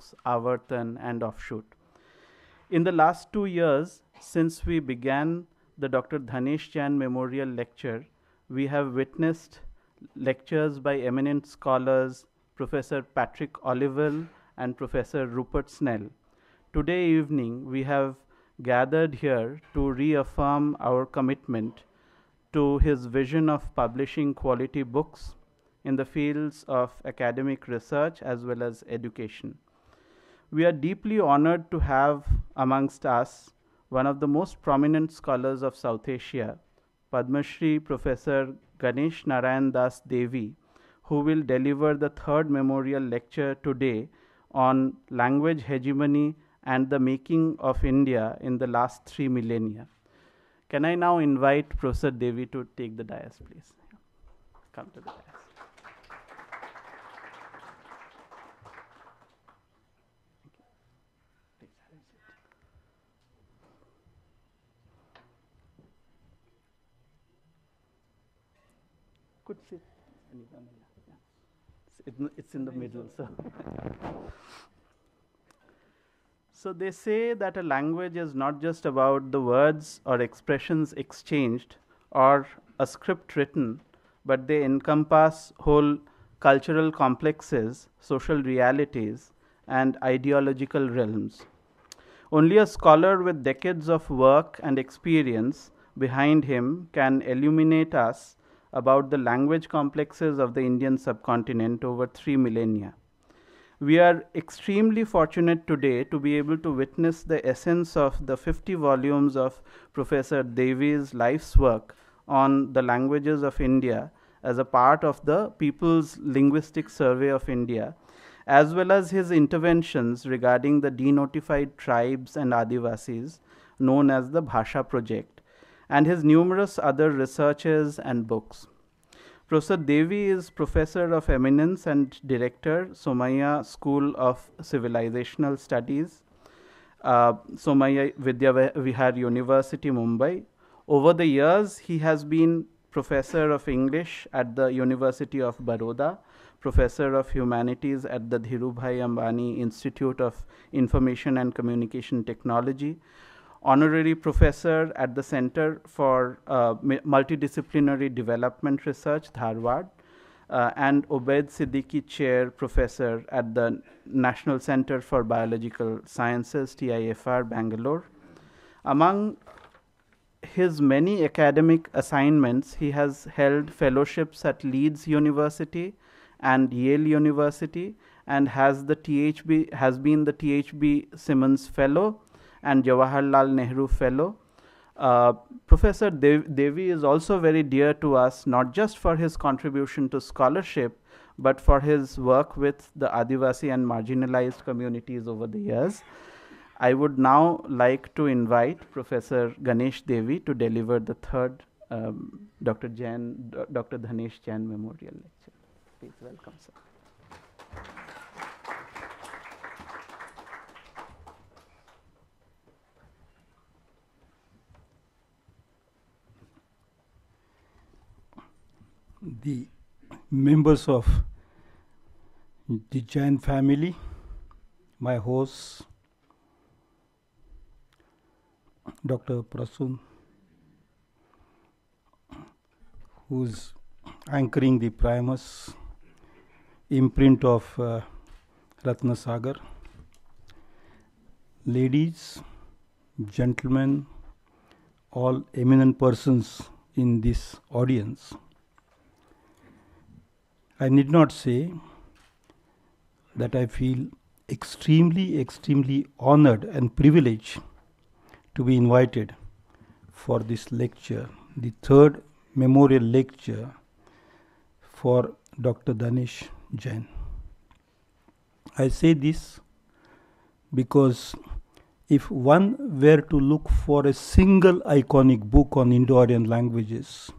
books, Avartan, and Offshoot. In the last 2 years, since we began the Dr. Dhanesh Jain Memorial Lecture, we have witnessed lectures by eminent scholars, Professor Patrick Olivelle and Professor Rupert Snell. Today evening, we have gathered here to reaffirm our commitment to his vision of publishing quality books in the fields of academic research as well as education. We are deeply honored to have amongst us one of the most prominent scholars of South Asia, Padma Shri Professor Ganesh Narayan Das Devy, who will deliver the third memorial lecture today on language hegemony and the making of India in the last 3 millennia. Can I now invite Professor Devy to take the dais, please? Come to the dais. Could sit. It's in the middle, so. So they say that a language is not just about the words or expressions exchanged or a script written, but they encompass whole cultural complexes, social realities, and ideological realms. Only a scholar with decades of work and experience behind him can illuminate us about the language complexes of the Indian subcontinent over 3 millennia. We are extremely fortunate today to be able to witness the essence of the 50 volumes of Professor Devy's life's work on the languages of India as a part of the People's Linguistic Survey of India, as well as his interventions regarding the denotified tribes and Adivasis, known as the Bhasha Project, and his numerous other researches and books. Professor Devy is Professor of Eminence and Director, Somaiya School of Civilizational Studies, Somaiya Vidyavihar University, Mumbai. Over the years, he has been Professor of English at the University of Baroda, Professor of Humanities at the Dhirubhai Ambani Institute of Information and Communication Technology, Honorary Professor at the Center for Multidisciplinary Development Research, Dharwad, and Obaid Siddiqui Chair Professor at the National Center for Biological Sciences, TIFR, Bangalore. Among his many academic assignments, he has held fellowships at Leeds University and Yale University, and has been the THB Simmons Fellow and Jawaharlal Nehru Fellow. Professor Devy is also very dear to us, not just for his contribution to scholarship, but for his work with the Adivasi and marginalized communities over the years. I would now like to invite Professor Ganesh Devy to deliver the third Dr. Dhanesh Jain Memorial Lecture. Please welcome, sir. The members of the Jain family, my host, Dr. Prasun, who is anchoring the Primus, imprint of Ratna Sagar, ladies, gentlemen, all eminent persons in this audience. I need not say that I feel extremely honored and privileged to be invited for this lecture, the third memorial lecture for Dr. Dhanesh Jain. I say this because if one were to look for a single iconic book on Indo-Aryan languages,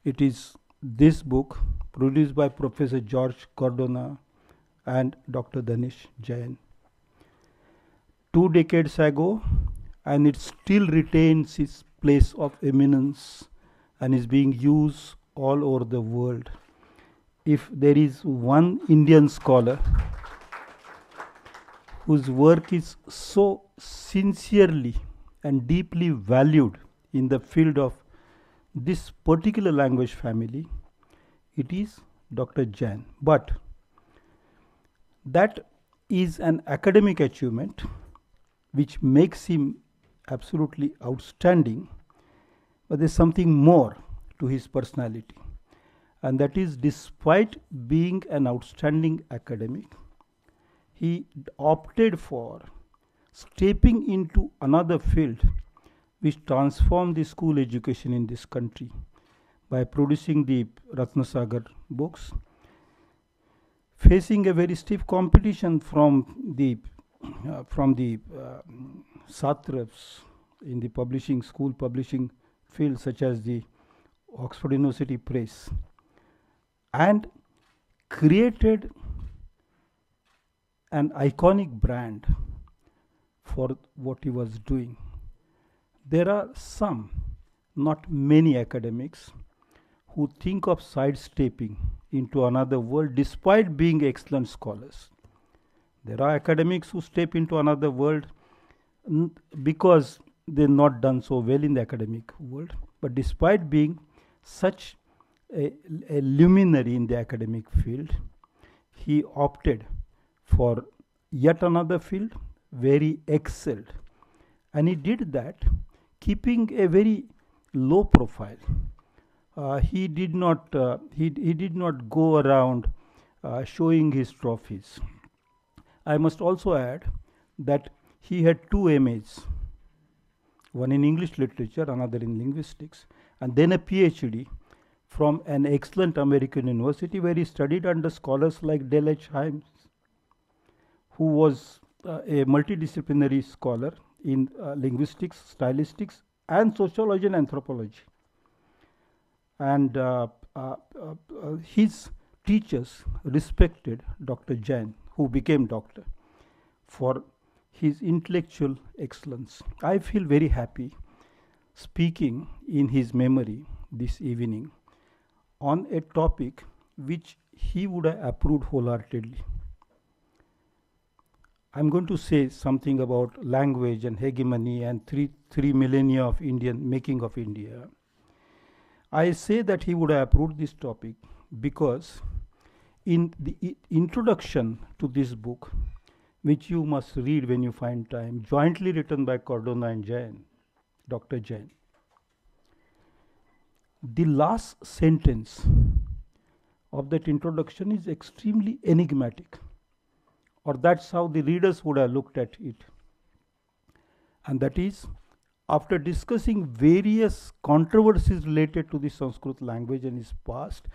it is this book, produced by Professor George Cardona and Dr. Dhanesh Jain. 2 decades ago, and it still retains its place of eminence and is being used all over the world. If there is one Indian scholar whose work is so sincerely and deeply valued in the field of this particular language family, it is Dr. Jain. But that is an academic achievement which makes him absolutely outstanding, but there's something more to his personality, and that is, despite being an outstanding academic, he opted for stepping into another field which transformed the school education in this country by producing the Ratna Sagar books, facing a very stiff competition from the satraps in the school publishing field, such as the Oxford University Press, and created an iconic brand for what he was doing. There are some, not many academics who think of sidestepping into another world despite being excellent scholars. There are academics who step into another world because they've not done so well in the academic world, but despite being such a luminary in the academic field, he opted for yet another field where he excelled, and he did that keeping a very low profile. He did not go around showing his trophies. I must also add that he had 2 MAs, one in English literature, another in linguistics, and then a PhD from an excellent American university where he studied under scholars like Del H. Hymes, who was a multidisciplinary scholar in linguistics, stylistics, and sociology and anthropology. And his teachers respected Dr. Jain, who became doctor, for his intellectual excellence. I feel very happy speaking in his memory this evening on a topic which he would have approved wholeheartedly. I'm going to say something about language and hegemony and three millennia of making of India. I say that he would have approved this topic because in the introduction to this book, which you must read when you find time, jointly written by Cardona and Jain, Dr. Jain, the last sentence of that introduction is extremely enigmatic, or that's how the readers would have looked at it. And that is, after discussing various controversies related to the Sanskrit language and its past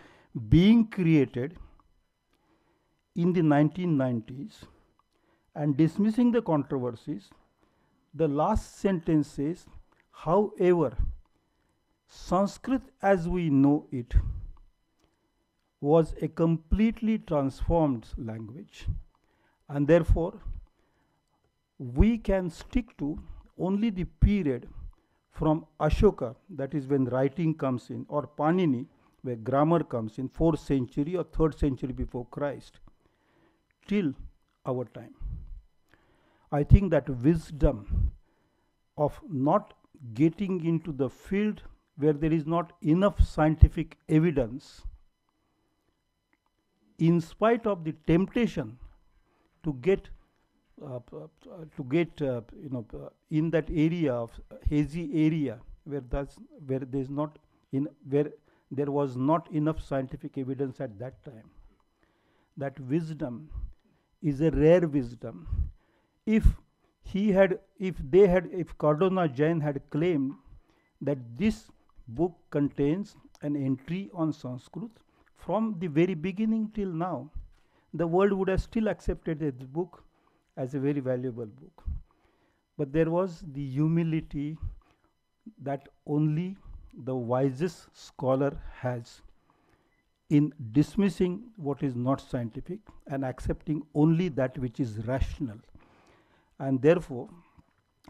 being created in the 1990s and dismissing the controversies, the last sentence says, however, Sanskrit as we know it was a completely transformed language, and therefore we can stick to only the period from Ashoka, that is when writing comes in, or Panini, where grammar comes in, 4th century or 3rd century before Christ, till our time. I think that wisdom of not getting into the field where there is not enough scientific evidence, in spite of the temptation to get in that area of hazy area where there was not enough scientific evidence at that time. That wisdom is a rare wisdom. If Cardona Jain had claimed that this book contains an entry on Sanskrit from the very beginning till now, the world would have still accepted this book as a very valuable book. But there was the humility that only the wisest scholar has in dismissing what is not scientific and accepting only that which is rational. And therefore,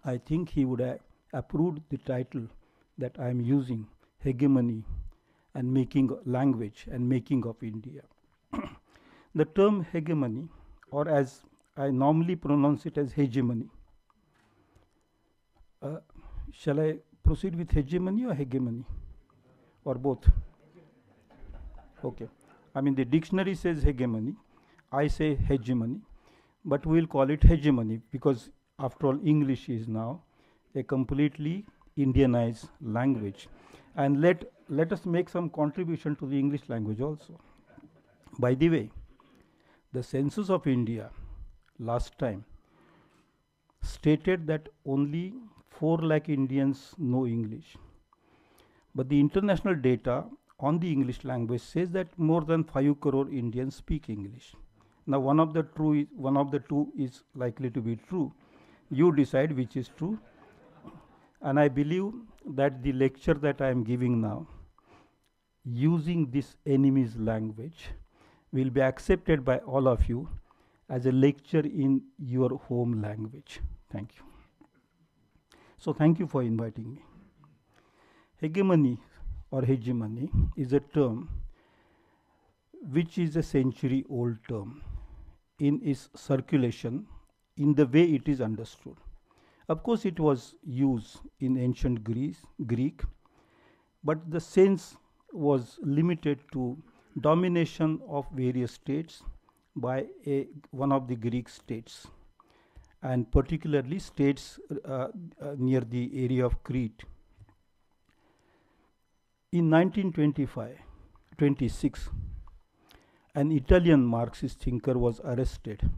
I think he would have approved the title that I am using, Hegemony and Making Language and Making of India. The term hegemony, or as I normally pronounce it as hegemony. Shall I proceed with hegemony or hegemony? Or both? Okay. I mean, the dictionary says hegemony. I say hegemony. But we will call it hegemony because, after all, English is now a completely Indianized language. And let us make some contribution to the English language also. By the way, the census of India last time stated that only 4 lakh Indians know English. But the international data on the English language says that more than 5 crore Indians speak English. Now, one of the two is likely to be true. You decide which is true. And I believe that the lecture that I am giving now, using this enemy's language, will be accepted by all of you as a lecture in your home language. Thank you. So, thank you for inviting me. Hegemony or hegemony is a term which is a century-old term in its circulation in the way it is understood. Of course, it was used in ancient Greek, but the sense was limited to domination of various states by one of the Greek states, and particularly states near the area of Crete. In 1926, an Italian Marxist thinker was arrested.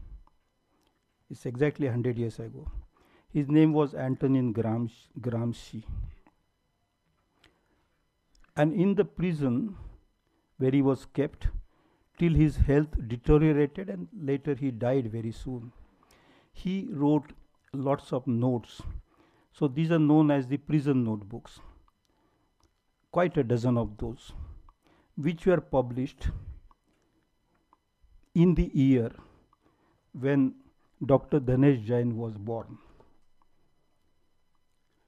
It's exactly 100 years ago. His name was Antonin Gramsci. And in the prison where he was kept till his health deteriorated and later he died very soon, he wrote lots of notes. So these are known as the prison notebooks. Quite a dozen of those, which were published in the year when Dr. Dhanesh Jain was born.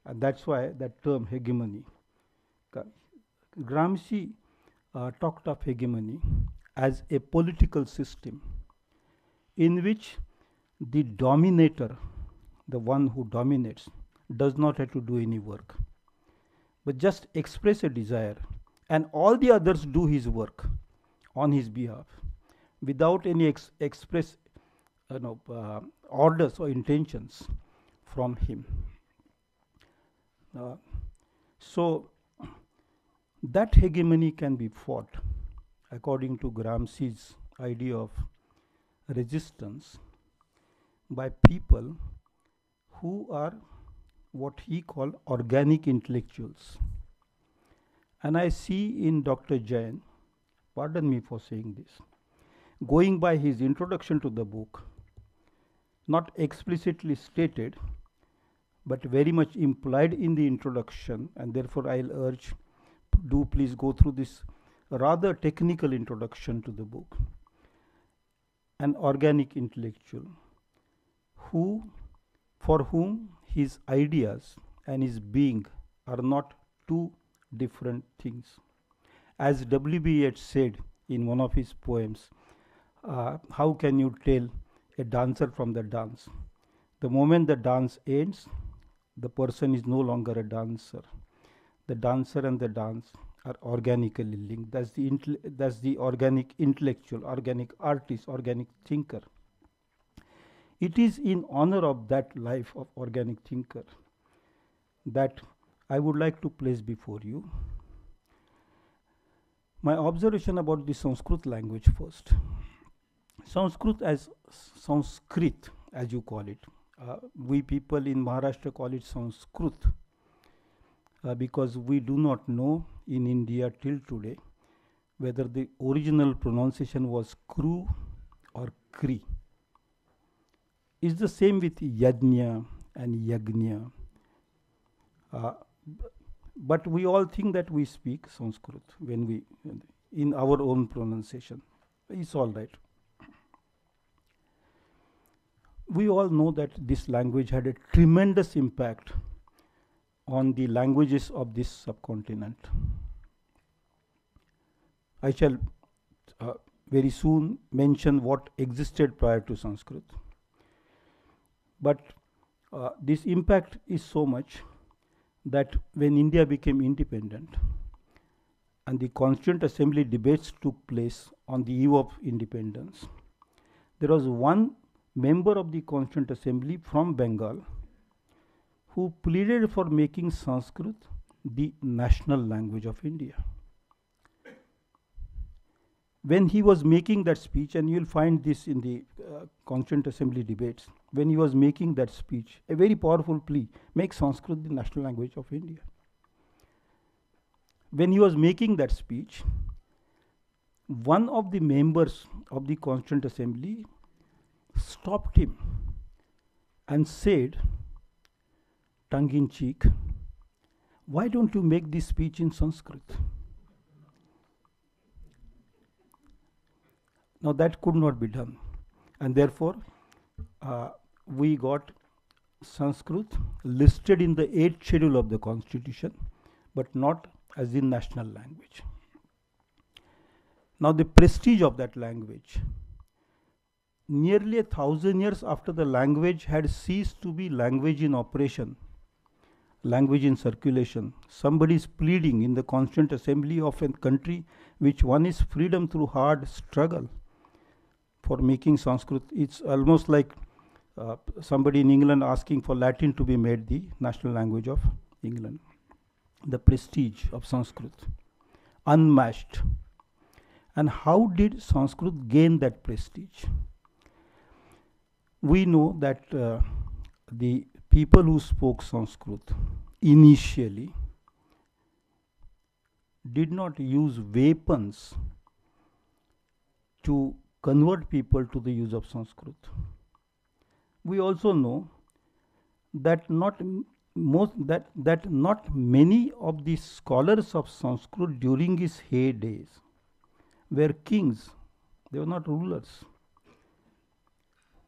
And that's why that term hegemony. Gramsci talked of hegemony as a political system in which the dominator, the one who dominates, does not have to do any work, but just express a desire, and all the others do his work on his behalf without any express orders or intentions from him. So that hegemony can be fought, according to Gramsci's idea of resistance, by people who are what he called organic intellectuals. And I see in Dr. Jain, pardon me for saying this, going by his introduction to the book, not explicitly stated, but very much implied in the introduction, and therefore I'll urge, do please go through this rather technical introduction to the book. An organic intellectual for whom his ideas and his being are not two different things. As W.B. Yeats said in one of his poems, how can you tell a dancer from the dance? The moment the dance ends, the person is no longer a dancer. The dancer and the dance are organically linked. That's the organic intellectual, organic artist, organic thinker. It is in honor of that life of organic thinker that I would like to place before you my observation about the Sanskrit language first. Sanskrit, as you call it, we people in Maharashtra call it Sanskrit because we do not know in India till today whether the original pronunciation was Kru or Kri. It's the same with Yajna and Yagnya. But we all think that we speak Sanskrit when we, in our own pronunciation. It's all right. We all know that this language had a tremendous impact on the languages of this subcontinent. I shall very soon mention what existed prior to Sanskrit. But this impact is so much that when India became independent and the Constituent Assembly debates took place on the eve of independence, there was one member of the Constituent Assembly from Bengal who pleaded for making Sanskrit the national language of India. When he was making that speech, and you will find this in the Constituent Assembly debates, when he was making that speech, a very powerful plea, make Sanskrit the national language of India. When he was making that speech, one of the members of the Constituent Assembly stopped him and said, tongue in cheek, why don't you make this speech in Sanskrit? Now that could not be done, and therefore we got Sanskrit listed in the 8th schedule of the Constitution, but not as the national language. Now the prestige of that language, nearly 1,000 years after the language had ceased to be language in operation, language in circulation, somebody is pleading in the Constituent Assembly of a country which won its freedom through hard struggle for making Sanskrit. It's almost like somebody in England asking for Latin to be made the national language of England. The prestige of Sanskrit, unmatched. And how did Sanskrit gain that prestige? We know that the people who spoke Sanskrit initially did not use weapons to convert people to the use of Sanskrit. We also know that not many of the scholars of Sanskrit during its heydays were kings, they were not rulers.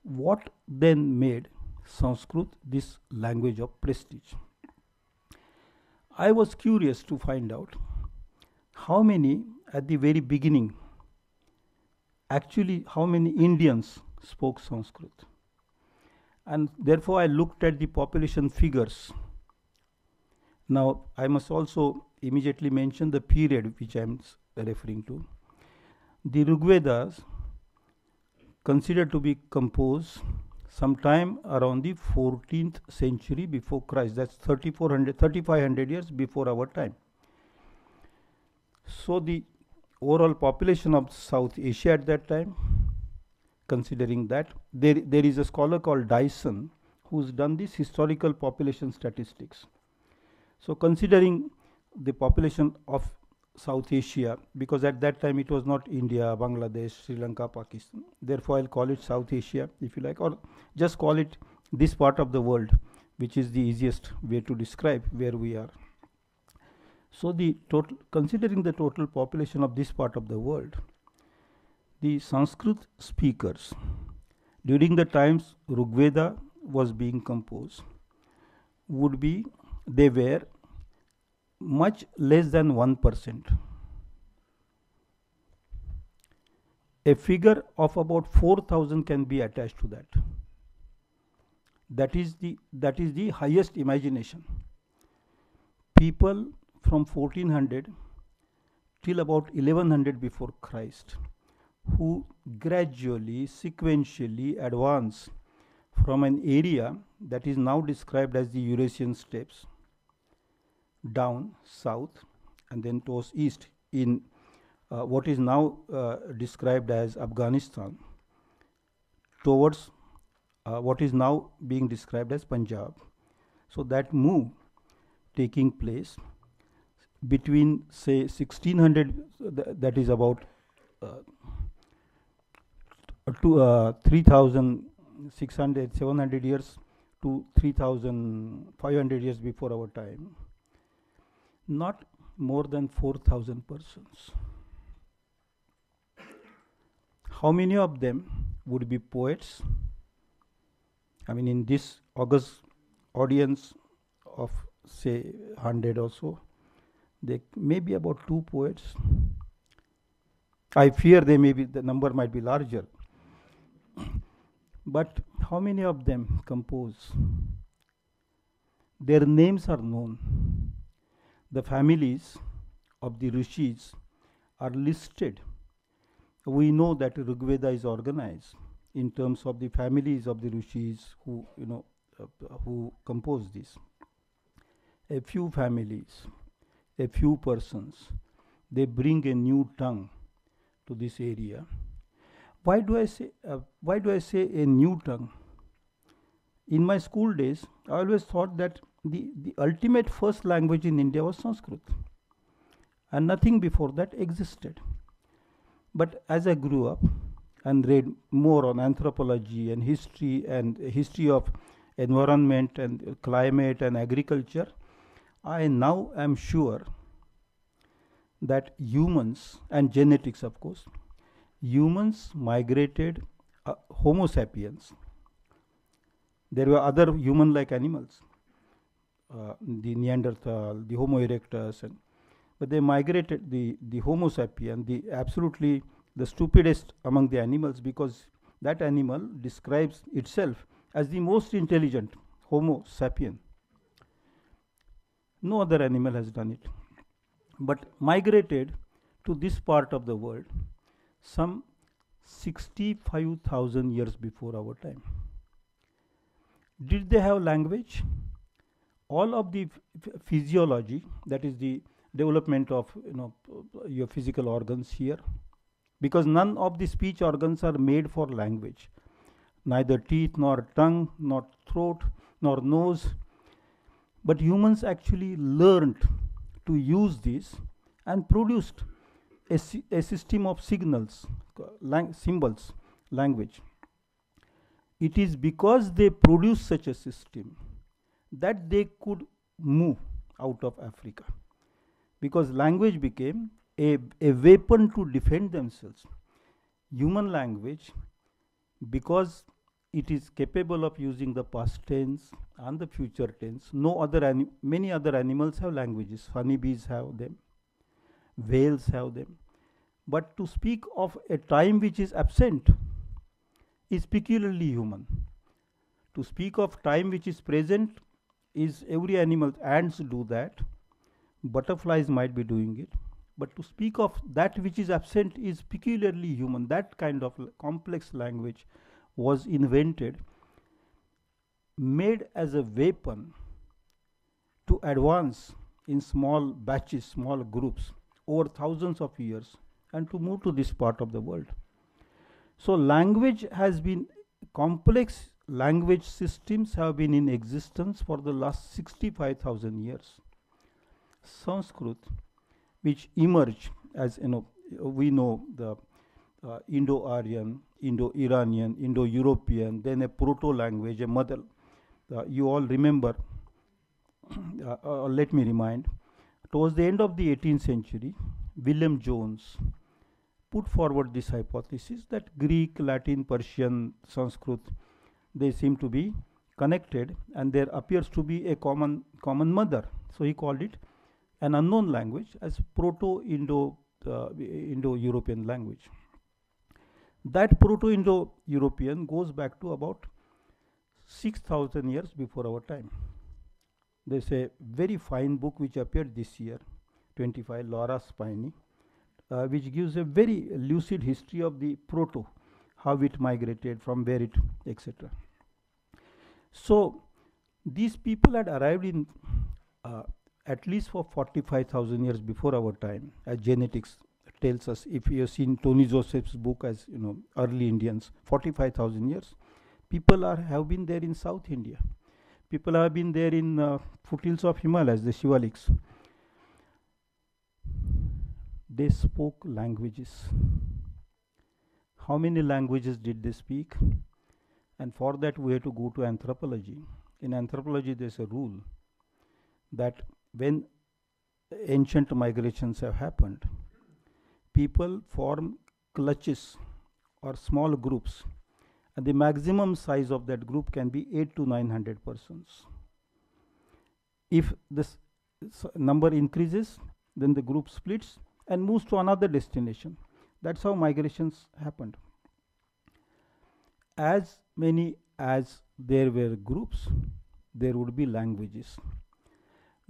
What then made Sanskrit this language of prestige? I was curious to find out how many at the very beginning, actually how many Indians spoke Sanskrit. And therefore I looked at the population figures. Now I must also immediately mention the period which I am referring to. The Rig Vedas considered to be composed sometime around the 14th century before Christ. That's 3,500 years before our time. So the overall population of South Asia at that time, considering that, there is a scholar called Dyson who's done this historical population statistics. So considering the population of South Asia, because at that time it was not India, Bangladesh, Sri Lanka, Pakistan, therefore I'll call it South Asia if you like, or just call it this part of the world, which is the easiest way to describe where we are. So the total, considering the total population of this part of the world, the Sanskrit speakers during the times Rig Veda was being composed they were much less than 1%. A figure of about 4,000 can be attached to that. That is the highest imagination. People from 1400 till about 1100 before Christ, who gradually, sequentially advance from an area that is now described as the Eurasian steppes down south and then towards east in what is now described as Afghanistan, towards what is now being described as Punjab. So that move taking place between say 1600, that is about 3,600, 700 years to 3,500 years before our time, not more than 4,000 persons. How many of them would be poets? I mean, in this august audience of say 100 or so, there may be about 2 poets. I fear the number might be larger. But how many of them compose? Their names are known. The families of the rishis are listed. We know that Rigveda is organized in terms of the families of the rishis who compose this. A few families, a few persons, they bring a new tongue to this area. Why do I say a new tongue? In my school days, I always thought that the ultimate first language in India was Sanskrit, and nothing before that existed. But as I grew up and read more on anthropology and history of environment and climate and agriculture, I now am sure that humans, and genetics of course, humans migrated, Homo sapiens. There were other human-like animals, the Neanderthal, the Homo erectus, but they migrated, the Homo sapien, absolutely the stupidest among the animals, because that animal describes itself as the most intelligent, Homo sapien. No other animal has done it, but migrated to this part of the world some 65,000 years before our time. Did they have language? All of the physiology, that is the development of your physical organs here, because none of the speech organs are made for language, neither teeth nor tongue nor throat nor nose, but humans actually learned to use this and produced a system of signals, symbols, language. It is because they produced such a system that they could move out of Africa, because language became a weapon to defend themselves. Human language, because it is capable of using the past tense and the future tense. Many other animals have languages. Honeybees have them, whales have them. But to speak of a time which is absent is peculiarly human. To speak of time which is present is every animal. Ants do that, butterflies might be doing it, but to speak of that which is absent is peculiarly human. That kind of complex language was invented, made as a weapon to advance in small batches, small groups over thousands of years, and to move to this part of the world. So language has been, complex language systems have been in existence for the last 65,000 years. Sanskrit, which emerged as, we know the Indo-Aryan, Indo-Iranian, Indo-European, then a proto-language, a mother. You all remember, let me remind, towards the end of the 18th century, William Jones put forward this hypothesis that Greek, Latin, Persian, Sanskrit, they seem to be connected, and there appears to be a common mother. So he called it an unknown language as Proto-Indo-European language. That Proto-Indo-European goes back to about 6,000 years before our time. There's a very fine book which appeared this year, 25, Laura Spiney, which gives a very lucid history of the proto, how it migrated, from where it, etc. So these people had arrived in at least for 45,000 years before our time, as genetics tells us. If you have seen Tony Joseph's book, as early Indians, 45,000 years, people have been there in South India. People have been there in foothills of Himalayas, the Shivaliks. They spoke languages. How many languages did they speak? And for that we have to go to anthropology. In anthropology there is a rule that when ancient migrations have happened, people form clutches or small groups, and the maximum size of that group can be 800 to 900 persons. If this number increases, then the group splits and moves to another destination. That's how migrations happened. as many as there were groups, there would be languages.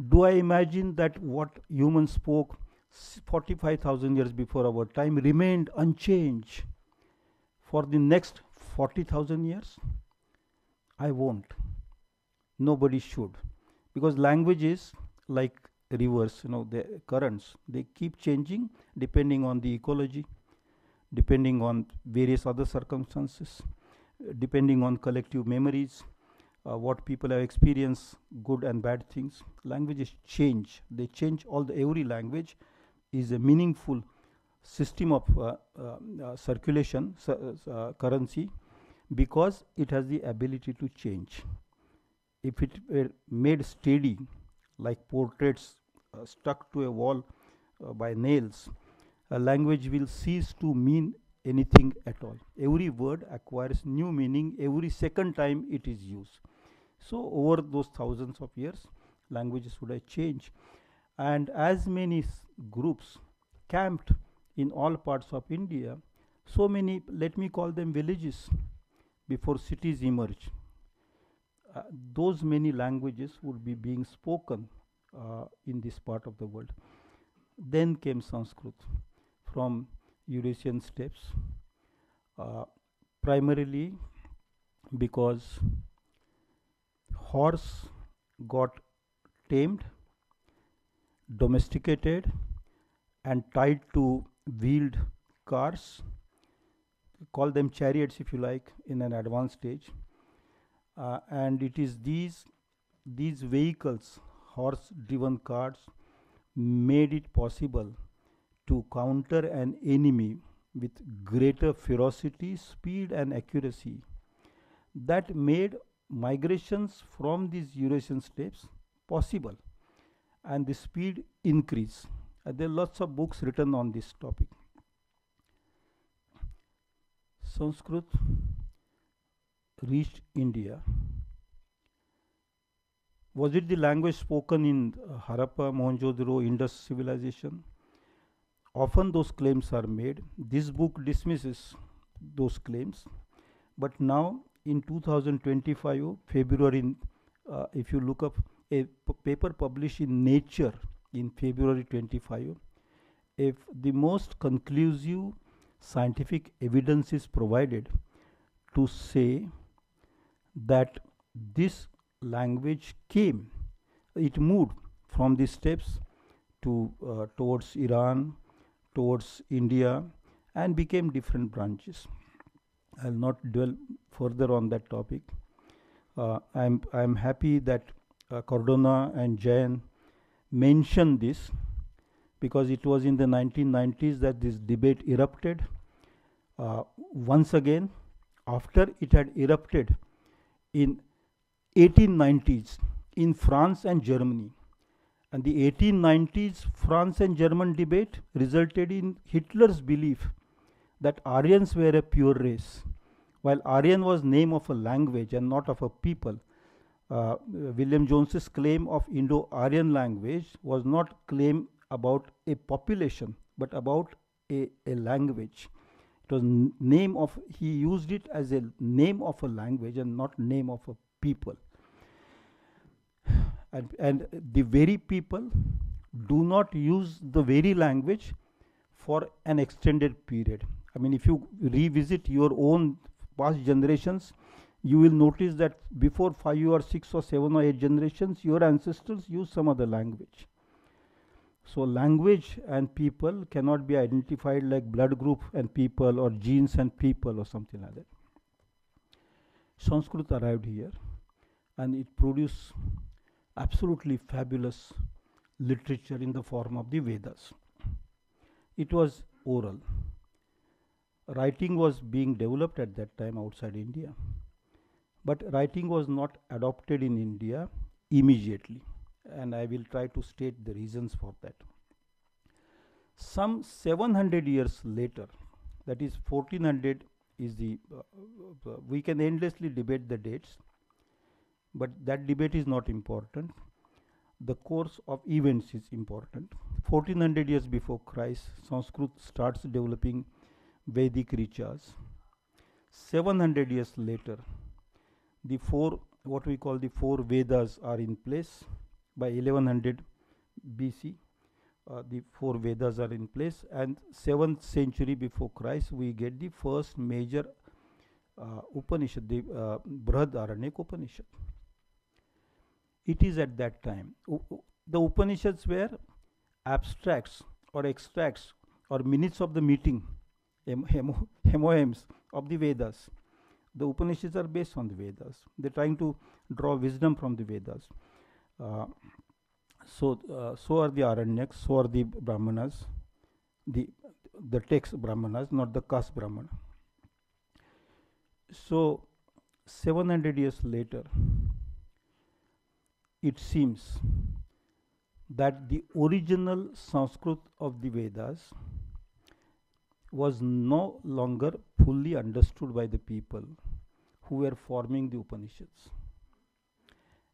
Do I imagine that what humans spoke 45,000 years before our time remained unchanged for the next 40,000 years? I won't. Nobody should. Because language is like rivers, the currents, they keep changing depending on the ecology, depending on various other circumstances, depending on collective memories, what people have experienced, good and bad things. Languages change. They change every language is a meaningful system of circulation, currency, because it has the ability to change. If it were made steady, like portraits stuck to a wall by nails, a language will cease to mean anything at all. Every word acquires new meaning every second time it is used. So over those thousands of years, languages would have changed. And as many groups camped in all parts of India, so many, let me call them villages, before cities emerged. Those many languages would be being spoken in this part of the world. Then came Sanskrit from Eurasian steppes, primarily because horse got tamed, domesticated, and tied to wheeled cars. Call them chariots if you like, in an advanced stage. And it is these vehicles, horse-driven cars, made it possible to counter an enemy with greater ferocity, speed, and accuracy. That made migrations from these Eurasian steppes possible, and the speed increase. There are lots of books written on this topic. Sanskrit reached India. Was it the language spoken in Harappa, Mohenjo-daro, Indus civilization? Often those claims are made. This book dismisses those claims. But now in 2025, February, if you look up a paper published in Nature in February 25, if the most conclusive scientific evidence is provided to say that this language it moved from the steppes to towards Iran, towards India, and became different branches. I'll not dwell further on that topic. I'm happy that Cardona and Jain mentioned this, because it was in the 1990s that this debate erupted once again, after it had erupted in 1890s in France and Germany. And the 1890s France and German debate resulted in Hitler's belief that Aryans were a pure race. While Aryan was name of a language and not of a people, William Jones's claim of Indo-Aryan language was not claim about a population, but about a language. It was name of, he used it as a name of a language and not name of a people. And the very people do not use the very language for an extended period. I mean, if you revisit your own past generations, you will notice that before 5 or 6 or 7 or 8 generations, your ancestors used some other language. So language and people cannot be identified like blood group and people, or genes and people, or something like that. Sanskrit arrived here, and it produced absolutely fabulous literature in the form of the Vedas. It was oral. Writing was being developed at that time outside India, but writing was not adopted in India immediately, and I will try to state the reasons for that. Some 700 years later, that is 1400 is the, we can endlessly debate the dates, but that debate is not important. The course of events is important. 1400 years before Christ, Sanskrit starts developing Vedic richas. 700 years later, the four, what we call the four Vedas, are in place. By 1100 BC, the four Vedas are in place, and 7th century before Christ, we get the first major Upanishad, the Brihad Aranyak Upanishad. It is at that time. The Upanishads were abstracts or extracts or minutes of the meeting, hemoems of the Vedas. The Upanishads are based on the Vedas. They're trying to draw wisdom from the Vedas. So are the Aranyaks, so are the Brahmanas, the text Brahmanas, not the caste Brahmana. So 700 years later, it seems that the original Sanskrit of the Vedas was no longer fully understood by the people who were forming the Upanishads.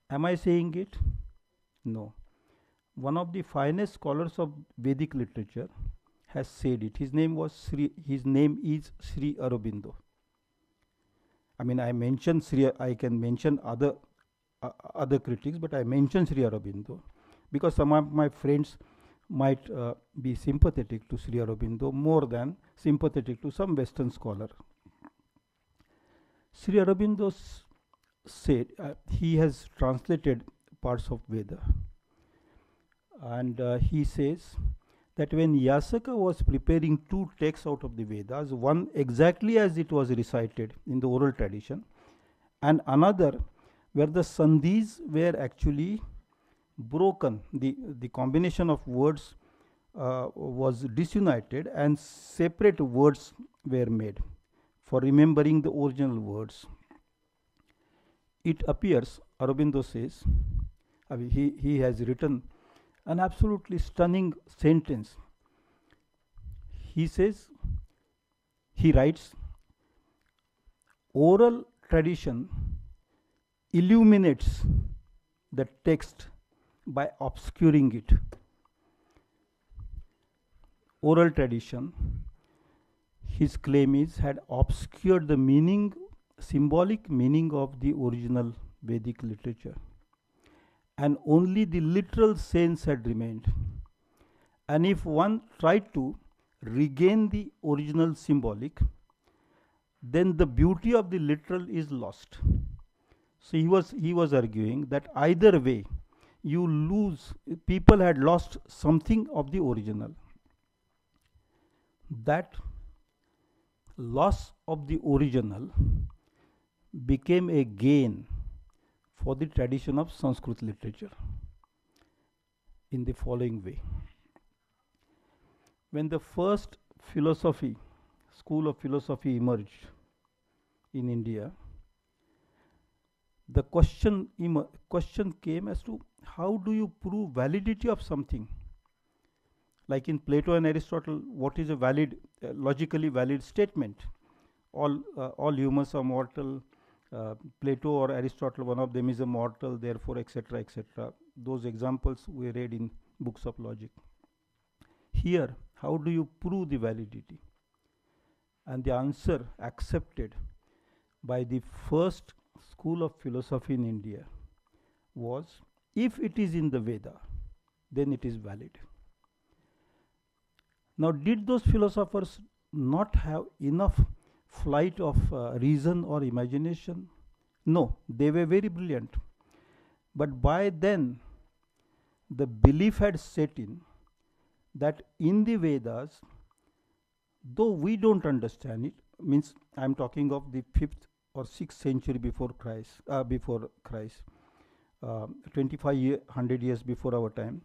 Am I saying it? No. One of the finest scholars of Vedic literature has said it. His name is Sri Aurobindo. I mean, I mentioned I can mention other critics, but I mentioned Sri Aurobindo because some of my friends might be sympathetic to Sri Aurobindo more than sympathetic to some Western scholar. Sri Aurobindo said he has translated parts of Veda, and he says that when Yasaka was preparing two texts out of the Vedas, one exactly as it was recited in the oral tradition, and another where the sandhis were actually broken, the combination of words was disunited and separate words were made for remembering the original words. It appears, Aurobindo says, he has written an absolutely stunning sentence. He says, he writes, oral tradition illuminates the text by obscuring it. Oral tradition, his claim is, had obscured the meaning, symbolic meaning of the original Vedic literature, and only the literal sense had remained. And if one tried to regain the original symbolic, then the beauty of the literal is lost. So he was arguing that either way, people had lost something of the original. That loss of the original became a gain for the tradition of Sanskrit literature in the following way. When the first school of philosophy emerged in India, the question came as to how do you prove validity of something? Like in Plato and Aristotle, what is a valid, logically valid statement? All humans are mortal. Plato or Aristotle, one of them is a mortal, therefore, etc., etc. Those examples we read in books of logic. Here, how do you prove the validity? And the answer accepted by the first school of philosophy in India was, if it is in the Veda, then it is valid. Now, did those philosophers not have enough flight of reason or imagination? No, they were very brilliant. But by then, the belief had set in that in the Vedas, though we don't understand it, means I am talking of the 5th or 6th century before Christ, 2500 years before our time,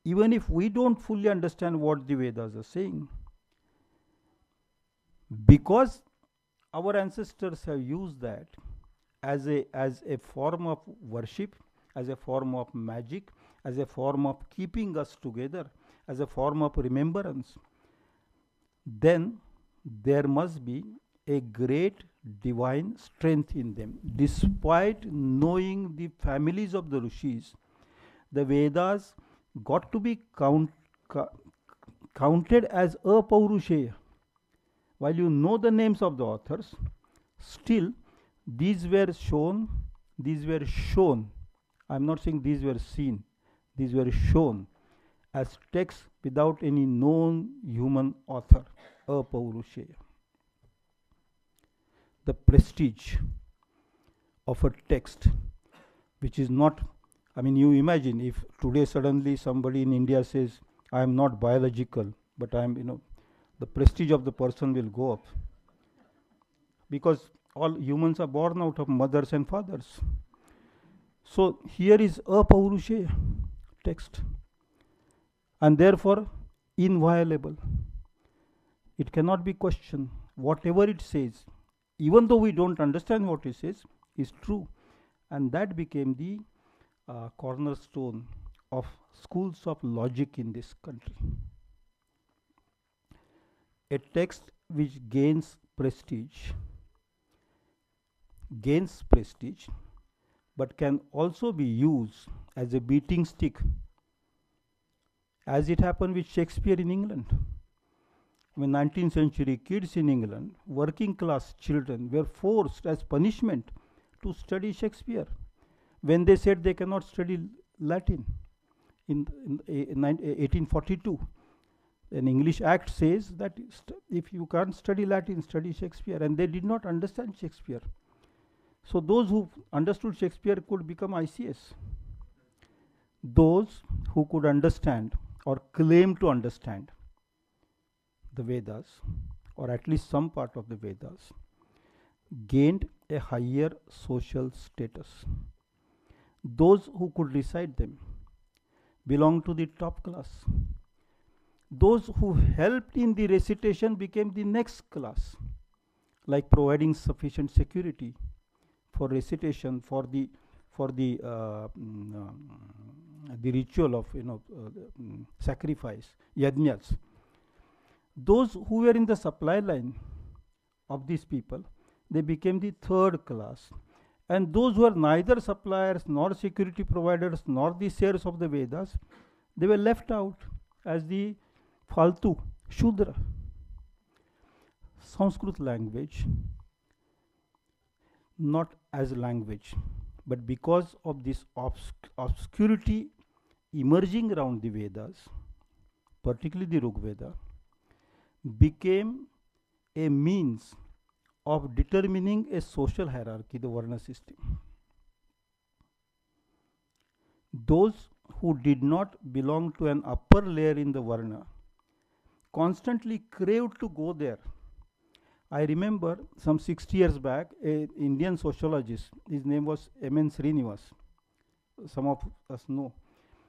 even if we don't fully understand what the Vedas are saying, because our ancestors have used that as a form of worship, as a form of magic, as a form of keeping us together, as a form of remembrance, then there must be a great divine strength in them. Despite knowing the families of the Rishis, the Vedas got to be counted as apaurushaya. While you know the names of the authors, Still, these were shown, I'm not saying these were seen, these were shown as texts without any known human author, apaurushaya. The prestige of a text which is not, I mean, you imagine if today suddenly somebody in India says, I am not biological, but I am, the prestige of the person will go up. Because all humans are born out of mothers and fathers. So here is apaurushaya text, and therefore inviolable. It cannot be questioned. Whatever it says, even though we don't understand what it says, is true. And that became the cornerstone of schools of logic in this country. A text which gains prestige, but can also be used as a beating stick, as it happened with Shakespeare in England. When 19th century kids in England, working class children, were forced as punishment to study Shakespeare when they said they cannot study Latin in 1842. An English Act says that if you can't study Latin, study Shakespeare, and they did not understand Shakespeare. So those who understood Shakespeare could become ICS. Those who could understand or claim to understand the Vedas, or at least some part of the Vedas, gained a higher social status. Those who could recite them belonged to the top class. Those who helped in the recitation became the next class, like providing sufficient security for recitation, for the ritual of sacrifice, yajnas. Those who were in the supply line of these people, they became the third class. And those who are neither suppliers nor security providers nor the sharers of the Vedas, they were left out as the faltu, Shudra. Sanskrit language, not as language, but because of this obscurity emerging around the Vedas, particularly the Rig Veda, became a means of determining a social hierarchy, the Varna system. Those who did not belong to an upper layer in the Varna constantly craved to go there. I remember some 60 years back, an Indian sociologist, his name was Eminence, some of us know.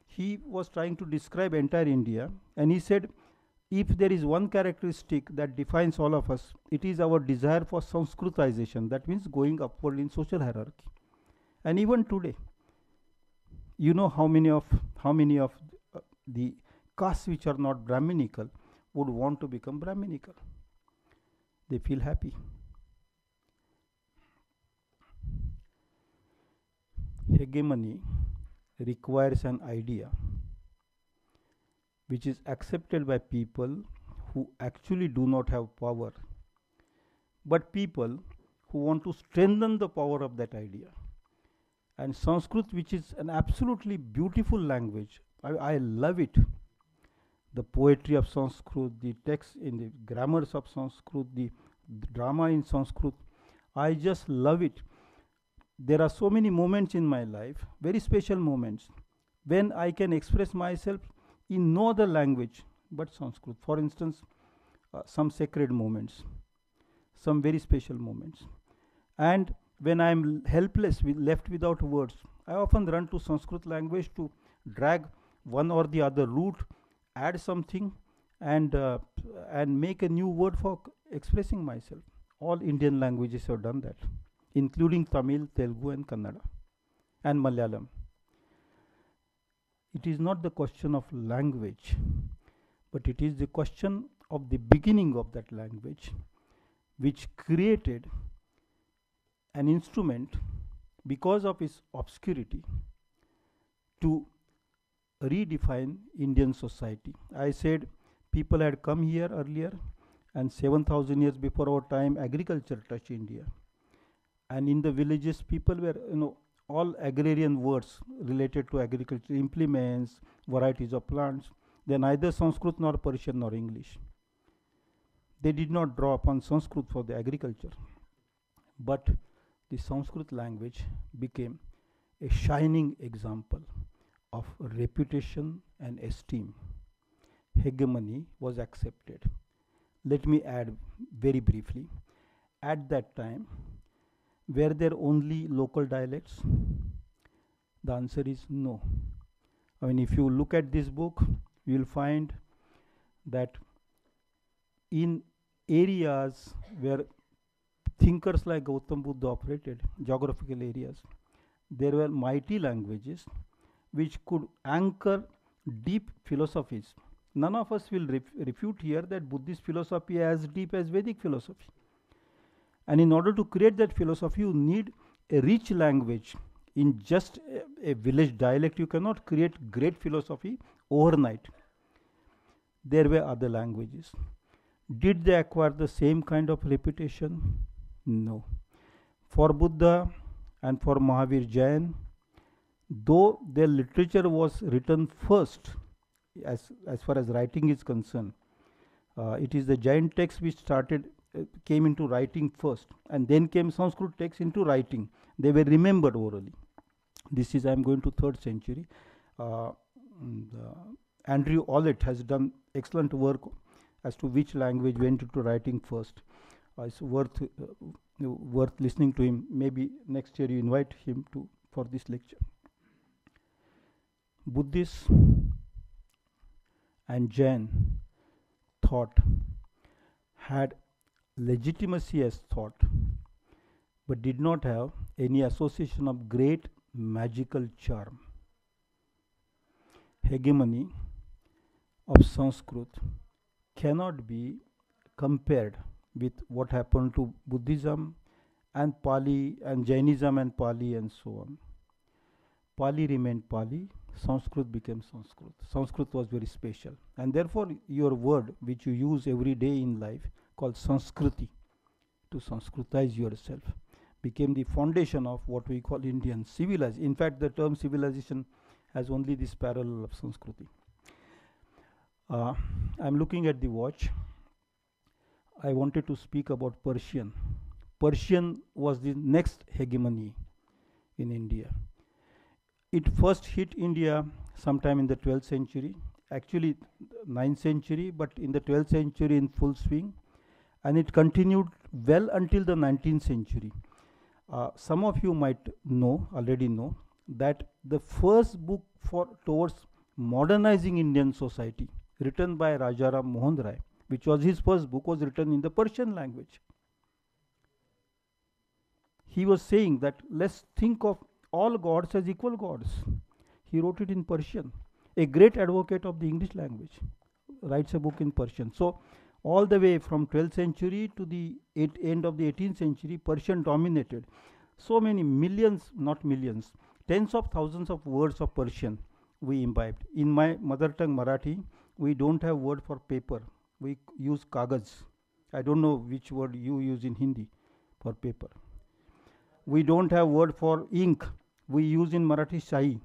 He was trying to describe entire India, and he said, if there is one characteristic that defines all of us, it is our desire for Sanskritization. That means going upward in social hierarchy. And even today, you know how many of the castes which are not Brahminical would want to become Brahminical. They feel happy. Hegemony requires an idea which is accepted by people who actually do not have power, but people who want to strengthen the power of that idea. And Sanskrit, which is an absolutely beautiful language, I love it. The poetry of Sanskrit, the text in the grammars of Sanskrit, the drama in Sanskrit, I just love it. There are so many moments in my life, very special moments, when I can express myself in no other language but Sanskrit. For instance, some sacred moments, some very special moments. And when I am helpless, left without words, I often run to Sanskrit language to drag one or the other root, add something, and make a new word for expressing myself. All Indian languages have done that, including Tamil, Telugu, and Kannada, and Malayalam. It is not the question of language, but it is the question of the beginning of that language, which created an instrument because of its obscurity to redefine Indian society. I said people had come here earlier, and 7,000 years before our time, agriculture touched India. and in the villages people were, all agrarian words related to agriculture, implements, varieties of plants. They neither Sanskrit nor Persian nor English. They did not draw upon Sanskrit for the agriculture, but the Sanskrit language became a shining example of reputation and esteem. Hegemony was accepted. Let me add very briefly, at that time, were there only local dialects? The answer is no. I mean, if you look at this book, you will find that in areas where thinkers like Gautam Buddha operated, geographical areas, there were mighty languages which could anchor deep philosophies. None of us will refute here that Buddhist philosophy is as deep as Vedic philosophy. And in order to create that philosophy, you need a rich language. In just a village dialect, you cannot create great philosophy overnight. There were other languages. Did they acquire the same kind of reputation? No. For Buddha and for Mahavir Jain, though their literature was written first, as far as writing is concerned, it is the Jain text which came into writing first, and then came Sanskrit text into writing. They were remembered orally. This is, I am going to 3rd century. Andrew Ollett has done excellent work as to which language went into writing first. It's worth listening to him. Maybe next year you invite him for this lecture. Buddhists and Jain thought had legitimacy as thought, but did not have any association of great magical charm. Hegemony of Sanskrit cannot be compared with what happened to Buddhism and Pali and Jainism and Pali and so on. Pali remained Pali, Sanskrit became Sanskrit. Sanskrit was very special, and therefore your word which you use every day in life called Sanskriti, to Sanskritize yourself, became the foundation of what we call Indian civilization. In fact, the term civilization has only this parallel of Sanskriti. I'm looking at the watch. I wanted to speak about Persian. Persian was the next hegemony in India. It first hit India sometime in the 12th century, actually 9th century, but in the 12th century in full swing, and it continued well until the 19th century. Some of you might already know, that the first book towards modernizing Indian society, written by Rajaram Mohan Rai, which was his first book, was written in the Persian language. He was saying that let's think of all gods as equal gods. He wrote it in Persian. A great advocate of the English language writes a book in Persian. So all the way from 12th century to the end of the 18th century, Persian dominated. So many millions, not millions, tens of thousands of words of Persian we imbibed. In my mother tongue Marathi, we don't have word for paper. We use kagaz. I don't know which word you use in Hindi for paper. We don't have word for ink. We use in Marathi shahi.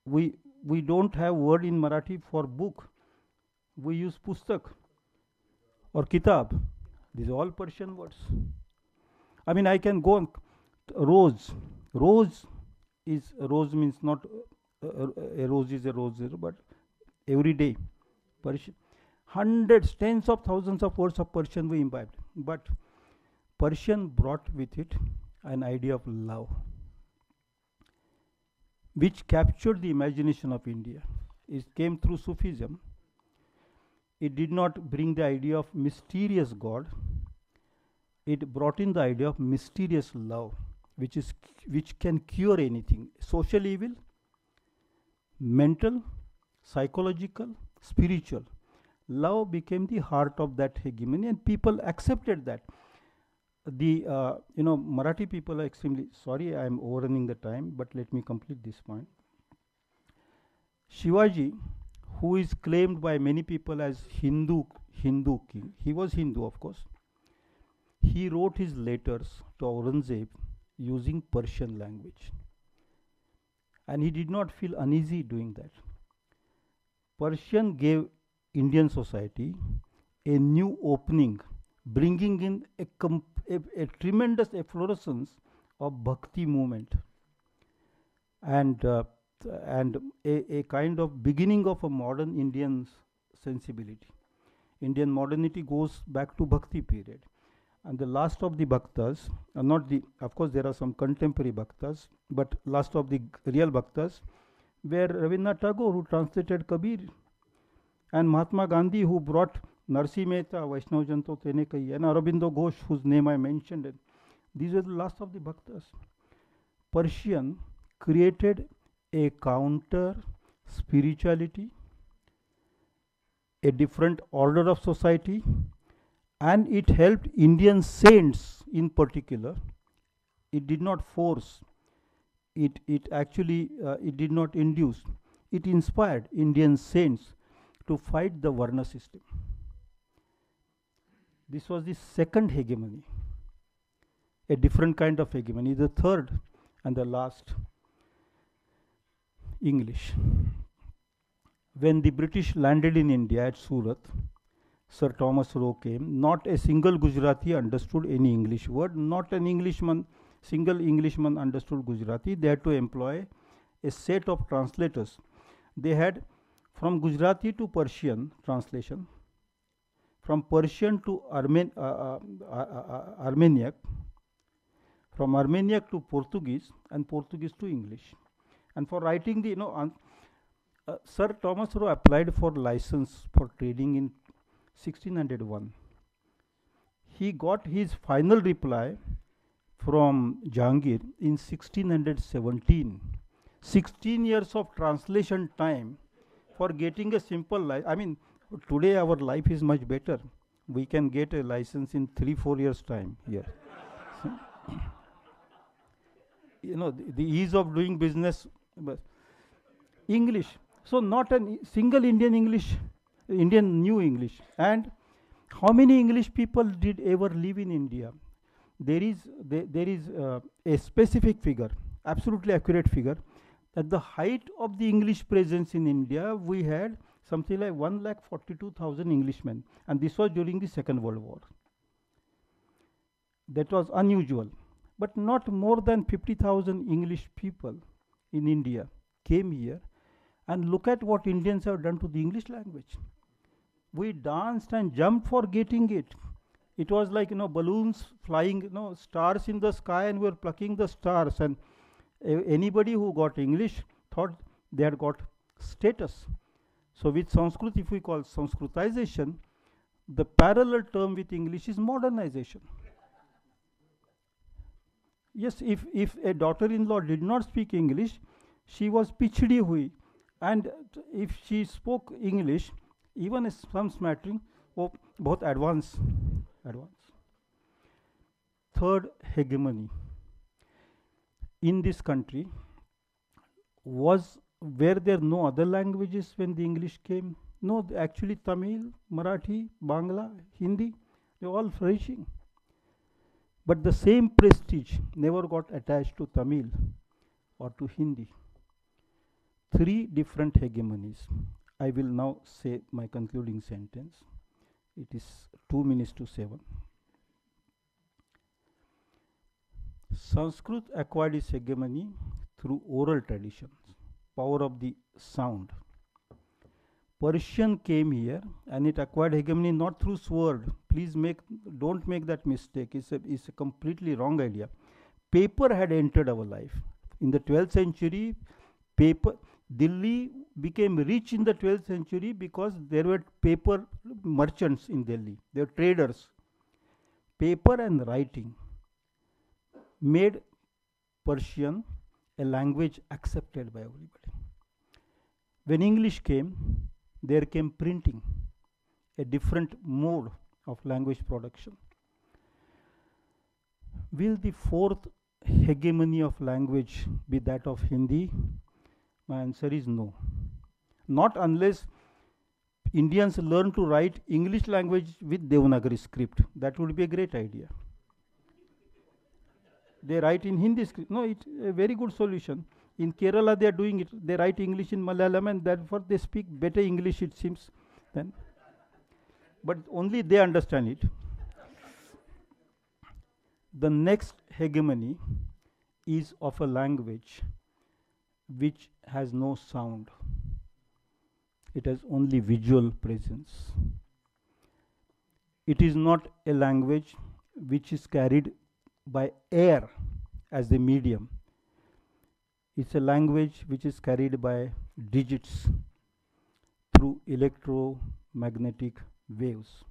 We don't have word in Marathi for book. We use pustak or kitab. These are all Persian words. I mean, I can go on. Rose. Rose means not a rose is a rose, but every day. Persian. Hundreds, tens of thousands of words of Persian we imbibed. But Persian brought with it an idea of love, which captured the imagination of India. It came through Sufism. It did not bring the idea of mysterious God. It brought in the idea of mysterious love, which can cure anything. Social evil, mental, psychological, spiritual. Love became the heart of that hegemony, and people accepted that. The Marathi people are extremely sorry. I am overrunning the time, but let me complete this point. Shivaji, who is claimed by many people as Hindu king, he was Hindu, of course. he wrote his letters to Aurangzeb using Persian language. And he did not feel uneasy doing that. Persian gave Indian society a new opening, bringing in a tremendous efflorescence of Bhakti movement and a kind of beginning of a modern Indian sensibility. Indian modernity goes back to Bhakti period. And the last of the Bhaktas, not the, of course there are some contemporary Bhaktas, but last of the real Bhaktas were Rabindranath Tagore, who translated Kabir, and Mahatma Gandhi, who brought Narsi Mehta, Vaishnav Janto Tene Kahi, and Aurobindo Ghosh, whose name I mentioned. And these were the last of the Bhaktas. Persian created a counter spirituality, a different order of society, and it helped Indian saints in particular. It did not force, it actually it did not induce, it inspired Indian saints to fight the Varna system. This was the second hegemony, a different kind of hegemony. The third and the last, English. When the British landed in India at Surat, Sir Thomas Roe came. Not a single Gujarati understood any English word. Not an Englishman, single Englishman understood Gujarati. They had to employ a set of translators. They had from Gujarati to Persian translation, from Persian to Armeniac, from Armeniac to Portuguese, and Portuguese to English. And for writing the, Sir Thomas Roe applied for license for trading in 1601. He got his final reply from Jahangir in 1617. 16 years of translation time for getting a simple license. I mean, today our life is much better. We can get a license in 3-4 years time here. The ease of doing business, but English. So not a single Indian English, Indian New English. And how many English people did ever live in India? There is a specific figure, absolutely accurate figure. At the height of the English presence in India, we had something like 1,42,000 Englishmen, and this was during the Second World War. That was unusual, but not more than 50,000 English people in India came here. And look at what Indians have done to the English language. We danced and jumped for getting it. It was like, balloons flying, stars in the sky, and we were plucking the stars. And anybody who got English thought they had got status. So with Sanskrit, if we call Sanskritization, the parallel term with English is modernization. Yes, if a daughter-in-law did not speak English, she was pichdi hui. And if she spoke English, even some smattering, both advanced. Third, hegemony. In this country, were there no other languages when the English came? No, actually Tamil, Marathi, Bangla, Hindi, they were all flourishing. But the same prestige never got attached to Tamil or to Hindi. 3 different hegemonies. I will now say my concluding sentence. It is 2 minutes to 7. Sanskrit acquired its hegemony through oral traditions, power of the sound. Persian came here and it acquired hegemony not through sword. Please don't make that mistake. It's a completely wrong idea. Paper had entered our life. In the 12th century, Delhi became rich in the 12th century because there were paper merchants in Delhi. They were traders. Paper and writing made Persian a language accepted by everybody. When English came, there came printing, a different mode of language production. Will the 4th hegemony of language be that of Hindi? My answer is no. Not unless Indians learn to write English language with Devanagari script. That would be a great idea. They write in Hindi script. No, it's a very good solution. In Kerala, they are doing it. They write English in Malayalam, and therefore they speak better English, it seems. Then, but only they understand it. The next hegemony is of a language which has no sound. It has only visual presence. It is not a language which is carried by air as the medium. It's a language which is carried by digits through electromagnetic waves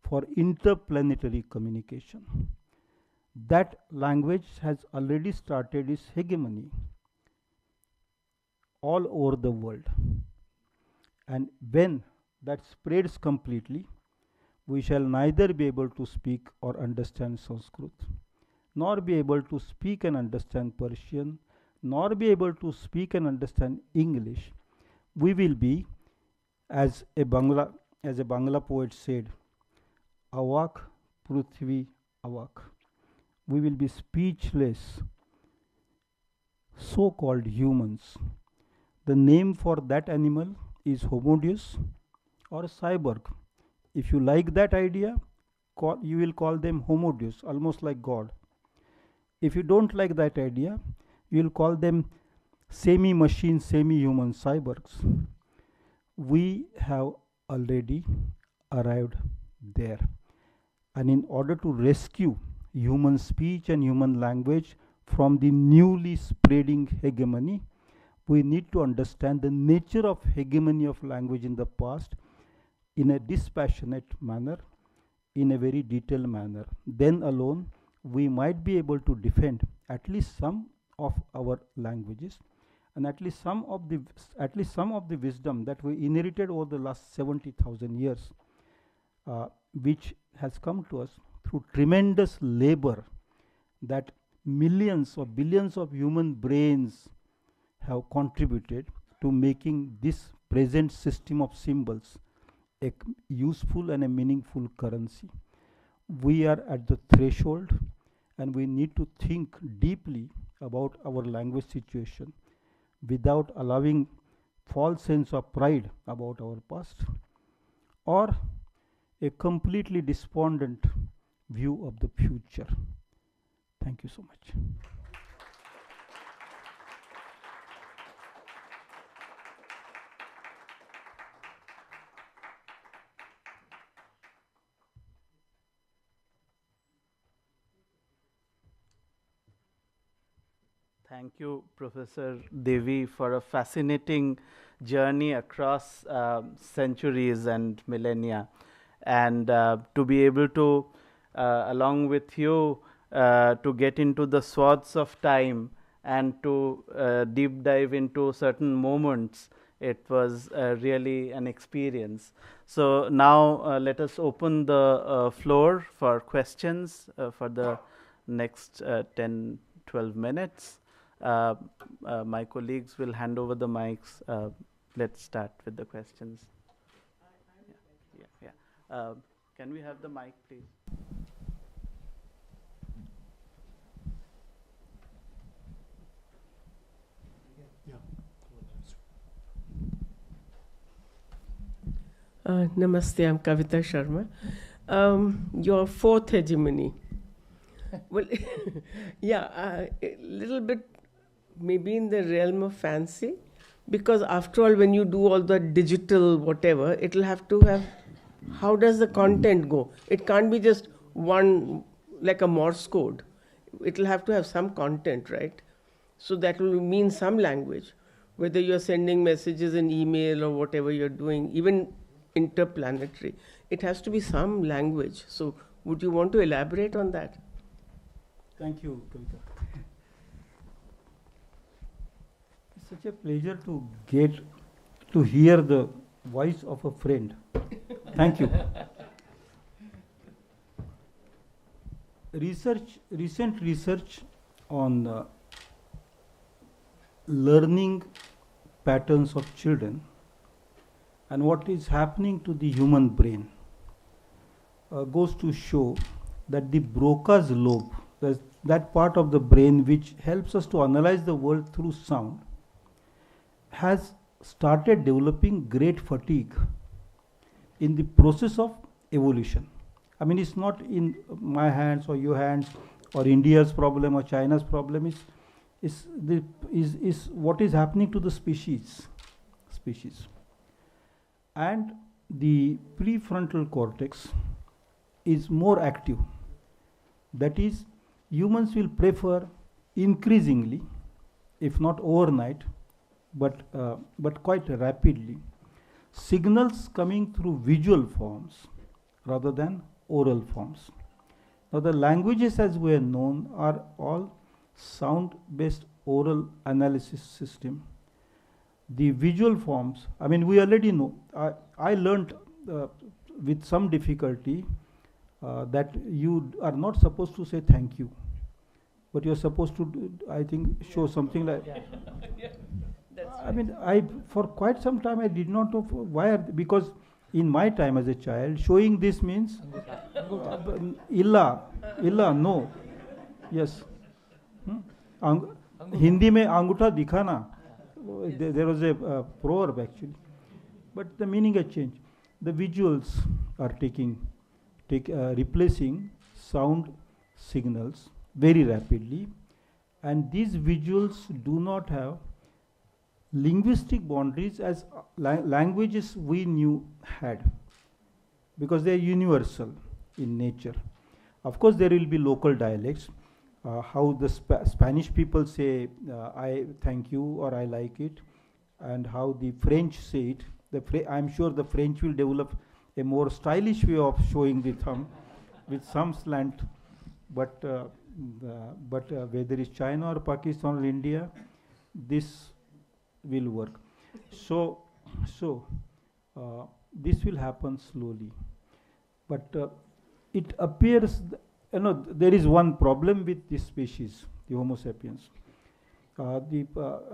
for interplanetary communication. That language has already started its hegemony all over the world. And when that spreads completely, we shall neither be able to speak or understand Sanskrit, nor be able to speak and understand Persian, nor be able to speak and understand English. We will be, as a Bangla poet said, awak prithvi awak. We will be speechless, so-called humans. The name for that animal is Homodeus or cyborg. If you like that idea, you will call them Homodeus, almost like God. If you don't like that idea, you will call them semi-machine, semi-human cyborgs. We have already arrived there. And in order to rescue human speech and human language from the newly spreading hegemony, we need to understand the nature of hegemony of language in the past in a dispassionate manner, in a very detailed manner. Then alone we might be able to defend at least some of our languages and at least some of the wisdom that we inherited over the last 70,000 years, which has come to us through tremendous labor that millions or billions of human brains have contributed to making this present system of symbols a useful and a meaningful currency. We are at the threshold and we need to think deeply about our language situation without allowing false sense of pride about our past or a completely despondent view of the future. Thank you so much. Thank you, Professor Devy, for a fascinating journey across centuries and millennia. And to be able to, along with you, to get into the swaths of time and to deep dive into certain moments, it was really an experience. So now let us open the floor for questions for the next 10-12 minutes. My colleagues will hand over the mics. Let's start with the questions. Yeah. Can we have the mic, please? Namaste, I'm Kavita Sharma. Your fourth hegemony. Well, yeah, a little bit maybe in the realm of fancy, because after all, when you do all the digital whatever, it'll have to have, how does the content go? It can't be just one, like a Morse code. It'll have to have some content, right? So that will mean some language, whether you're sending messages in email or whatever you're doing, even interplanetary. It has to be some language. So would you want to elaborate on that? Thank you, Kavita. It's such a pleasure to hear the voice of a friend. Thank you. Recent research on learning patterns of children and what is happening to the human brain goes to show that the Broca's lobe, the that part of the brain which helps us to analyze the world through sound, has started developing great fatigue in the process of evolution. I mean, it's not in my hands or your hands or India's problem or China's problem. Is what is happening to the species. And the prefrontal cortex is more active. That is, humans will prefer increasingly, if not overnight, but quite rapidly, signals coming through visual forms rather than oral forms. Now, the languages as we are known are all sound-based oral analysis system. The visual forms, I mean, we already know. I learned with some difficulty that you are not supposed to say thank you, but you're supposed to, I think, show something like. I mean, for quite some time I did not know why. Because in my time as a child, showing this means illa, no, yes. Hindi mein angutha dikhana. There was a proverb actually, but the meaning has changed. The visuals are replacing sound signals very rapidly, and these visuals do not have linguistic boundaries as languages we knew had, because they are universal in nature. Of course, there will be local dialects. How the Spanish people say I thank you or I like it, and how the French say it. I'm sure the French will develop a more stylish way of showing the thumb with some slant, but whether it's China or Pakistan or India, this will work. So this will happen slowly, but it appears there is one problem with this species, the Homo sapiens. I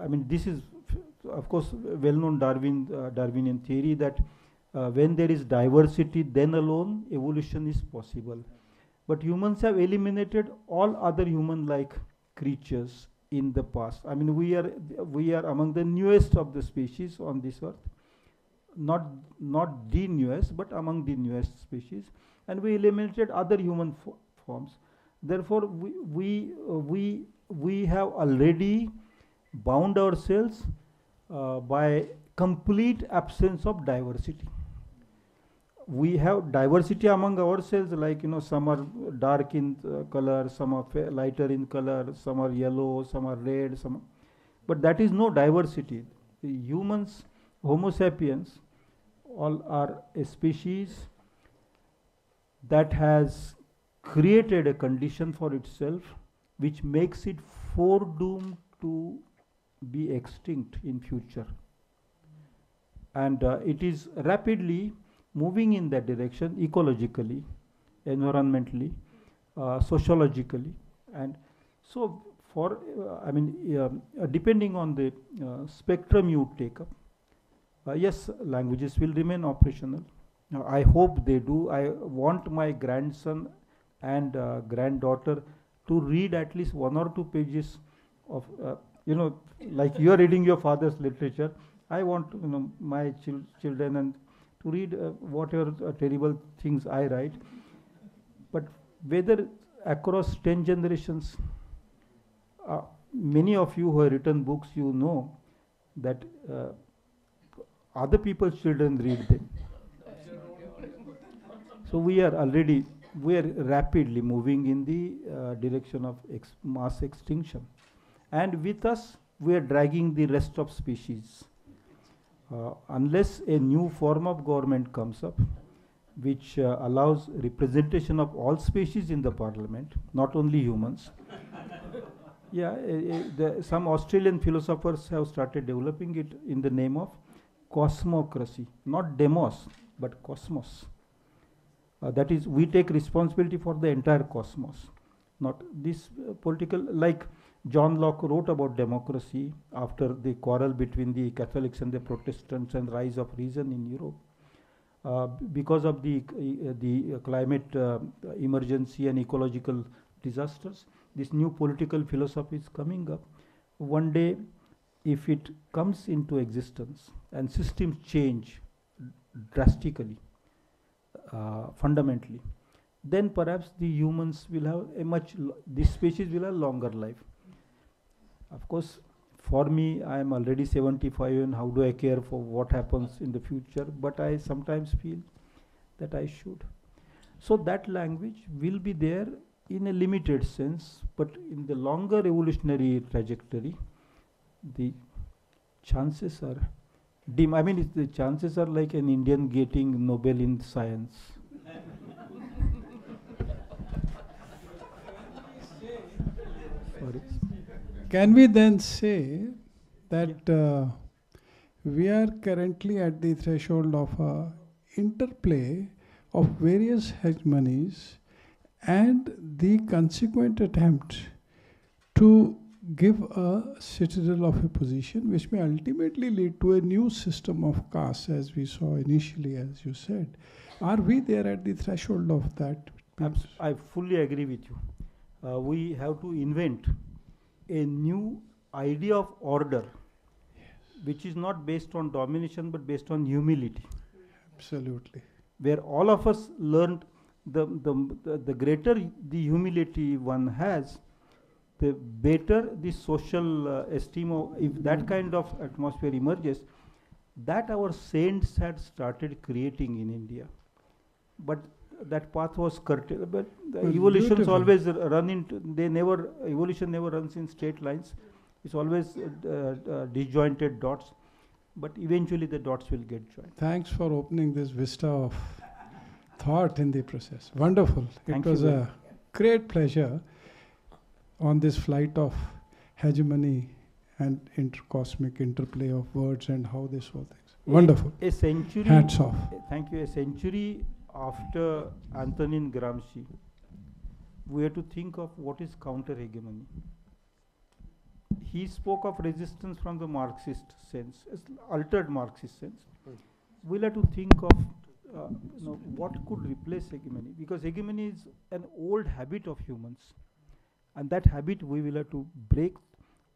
mean, this is of course well-known Darwinian theory that when there is diversity, then alone evolution is possible. But humans have eliminated all other human-like creatures in the past. I mean, we are among the newest of the species on this earth, not the newest, but among the newest species, and we eliminated other human forms. Therefore, we have already bound ourselves by complete absence of diversity. We have diversity among ourselves, like some are dark in color, some are lighter in color, some are yellow, some are red, but that is no diversity. The humans, Homo sapiens, all are a species that has created a condition for itself which makes it foredoomed to be extinct in future, and it is rapidly moving in that direction ecologically, environmentally, sociologically, and so for depending on the spectrum you take up, yes, languages will remain operational. I hope they do. I want my grandson and granddaughter to read at least 1 or 2 pages of like you are reading your father's literature. I want my children and to read whatever terrible things I write. But whether across 10 generations, many of you who have written books, you know that other people's children read them. So we are rapidly moving in the direction of mass extinction, and with us we are dragging the rest of species. Unless a new form of government comes up which allows representation of all species in the parliament, not only humans. Some Australian philosophers have started developing it in the name of cosmocracy, not demos, but cosmos. That is, we take responsibility for the entire cosmos, not this political, like John Locke wrote about democracy after the quarrel between the Catholics and the Protestants and rise of reason in Europe. Because of the climate emergency and ecological disasters, this new political philosophy is coming up. One day, if it comes into existence and systems change drastically, fundamentally, then perhaps the humans will have this species will have longer life. Of course, for me, I am already 75, and how do I care for what happens in the future? But I sometimes feel that I should. So that language will be there in a limited sense, but in the longer evolutionary trajectory, the chances are dim. I mean, the chances are like an Indian getting Nobel in science. Sorry. Can we then say that we are currently at the threshold of a interplay of various hegemonies and the consequent attempt to give a citadel of a position which may ultimately lead to a new system of castes, as we saw initially, as you said? Are we there at the threshold of that? I fully agree with you. We have to invent a new idea of order, which is not based on domination but based on humility. Absolutely. Where all of us learned the greater the humility one has, the better the social esteem. If that kind of atmosphere emerges, that our saints had started creating in India. But that path was curtailed. But the evolutions always run into, evolution never runs in straight lines. It's always disjointed dots. But eventually the dots will get joined. Thanks for opening this vista of thought in the process. Wonderful. Thank it was a great pleasure on this flight of hegemony and intercosmic interplay of words and how this whole things. Wonderful. A century. Hats off. Thank you. A century after Antonin Gramsci, we have to think of what is counter-hegemony. He spoke of resistance from the Marxist sense, altered Marxist sense. We'll have to think of what could replace hegemony, because hegemony is an old habit of humans, and that habit we will have to break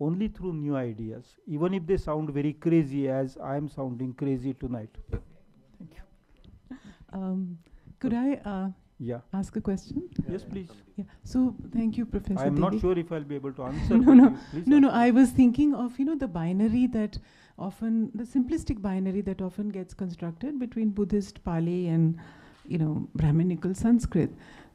only through new ideas, even if they sound very crazy, as I am sounding crazy tonight. Thank you. Could I ask a question? Yes, please. Yeah. So, thank you, Professor I am Devy. not sure if I'll be able to answer. No. I was thinking of, the binary that often, the simplistic binary that often gets constructed between Buddhist Pali and, Brahminical Sanskrit.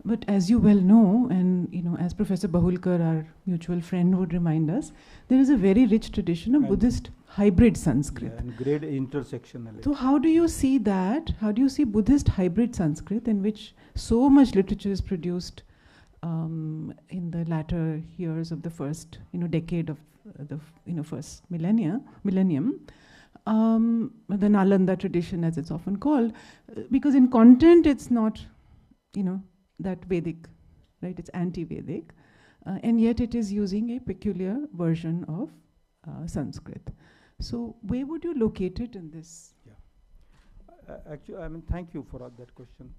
But as you well know, and, as Professor Bahulkar, our mutual friend, would remind us, there is a very rich tradition of Buddhist hybrid Sanskrit. Yeah, and great intersectionality. So how do you see that? How do you see Buddhist hybrid Sanskrit, in which so much literature is produced in the latter years of the first, decade of the, first millennium, the Nalanda tradition, as it's often called, because in content it's not, that Vedic, right? It's anti-Vedic, and yet it is using a peculiar version of Sanskrit. So where would you locate it in this? Yeah. Actually, thank you for that question.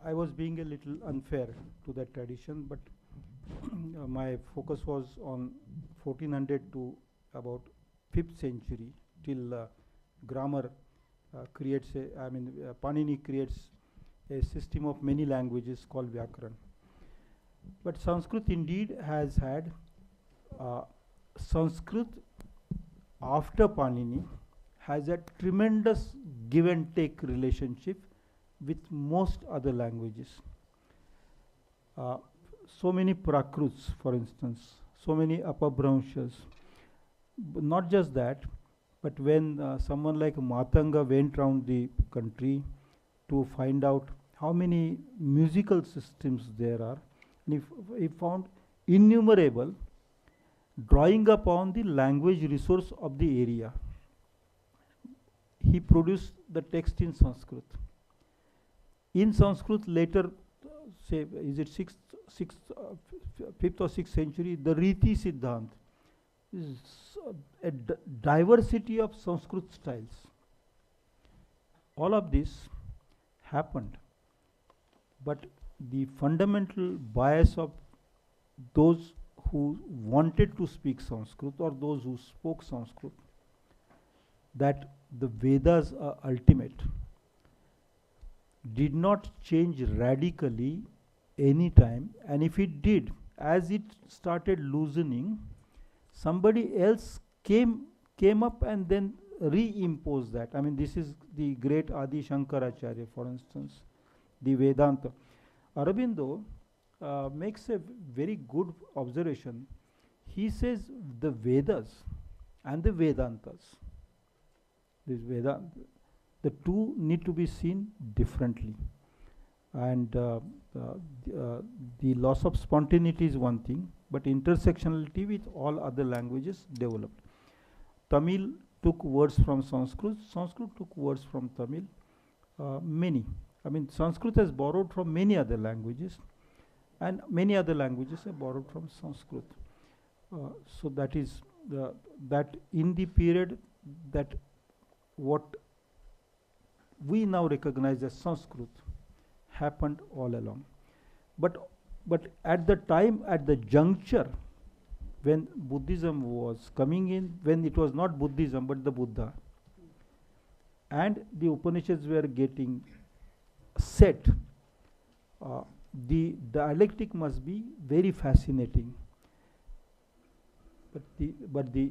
I was being a little unfair to that tradition, but my focus was on 1400 to about 5th century, till grammar creates Panini creates a system of many languages called Vyakaran. But Sanskrit indeed has had Sanskrit after Panini has a tremendous give and take relationship with most other languages. So many Prakruts, for instance, so many Apabhranshas. Not just that, but when someone like Matanga went around the country to find out how many musical systems there are, and he found innumerable, drawing upon the language resource of the area. He produced the text in Sanskrit. In Sanskrit later, say, is it 5th or 6th century, the Riti Siddhant is a diversity of Sanskrit styles. All of this happened, but the fundamental bias of those who wanted to speak Sanskrit or those who spoke Sanskrit, that the Vedas are ultimate, did not change radically any time, and if it did, as it started loosening, somebody else came up and then reimposed that. I mean, this is the great Adi Shankaracharya, for instance, the Vedanta. Aurobindo makes a very good observation. He says the Vedas and the Vedantas, the two need to be seen differently. And the loss of spontaneity is one thing, but intersectionality with all other languages developed. Tamil took words from Sanskrit, Sanskrit took words from Tamil, many. I mean, Sanskrit has borrowed from many other languages, and many other languages have borrowed from Sanskrit. So that is that in the period that what we now recognize as Sanskrit happened all along. But at the time, at the juncture when Buddhism was coming in, when it was not Buddhism but the Buddha, and the Upanishads were getting set, the dialectic must be very fascinating. But the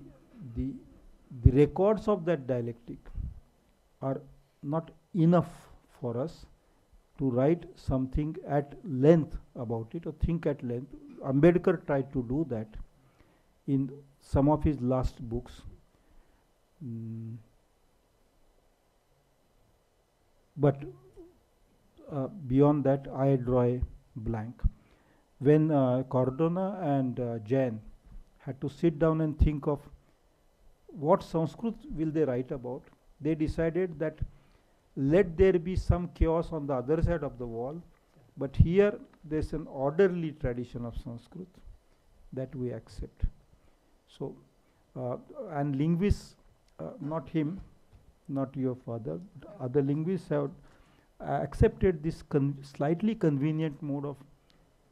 records of that dialectic are not enough for us to write something at length about it or think at length. Ambedkar tried to do that in some of his last books. But beyond that, I draw a blank. When Cardona and Jain had to sit down and think of what Sanskrit will they write about, they decided that let there be some chaos on the other side of the wall, but here there's an orderly tradition of Sanskrit that we accept. So, and linguists, not him, not your father, but other linguists have accepted this slightly convenient mode of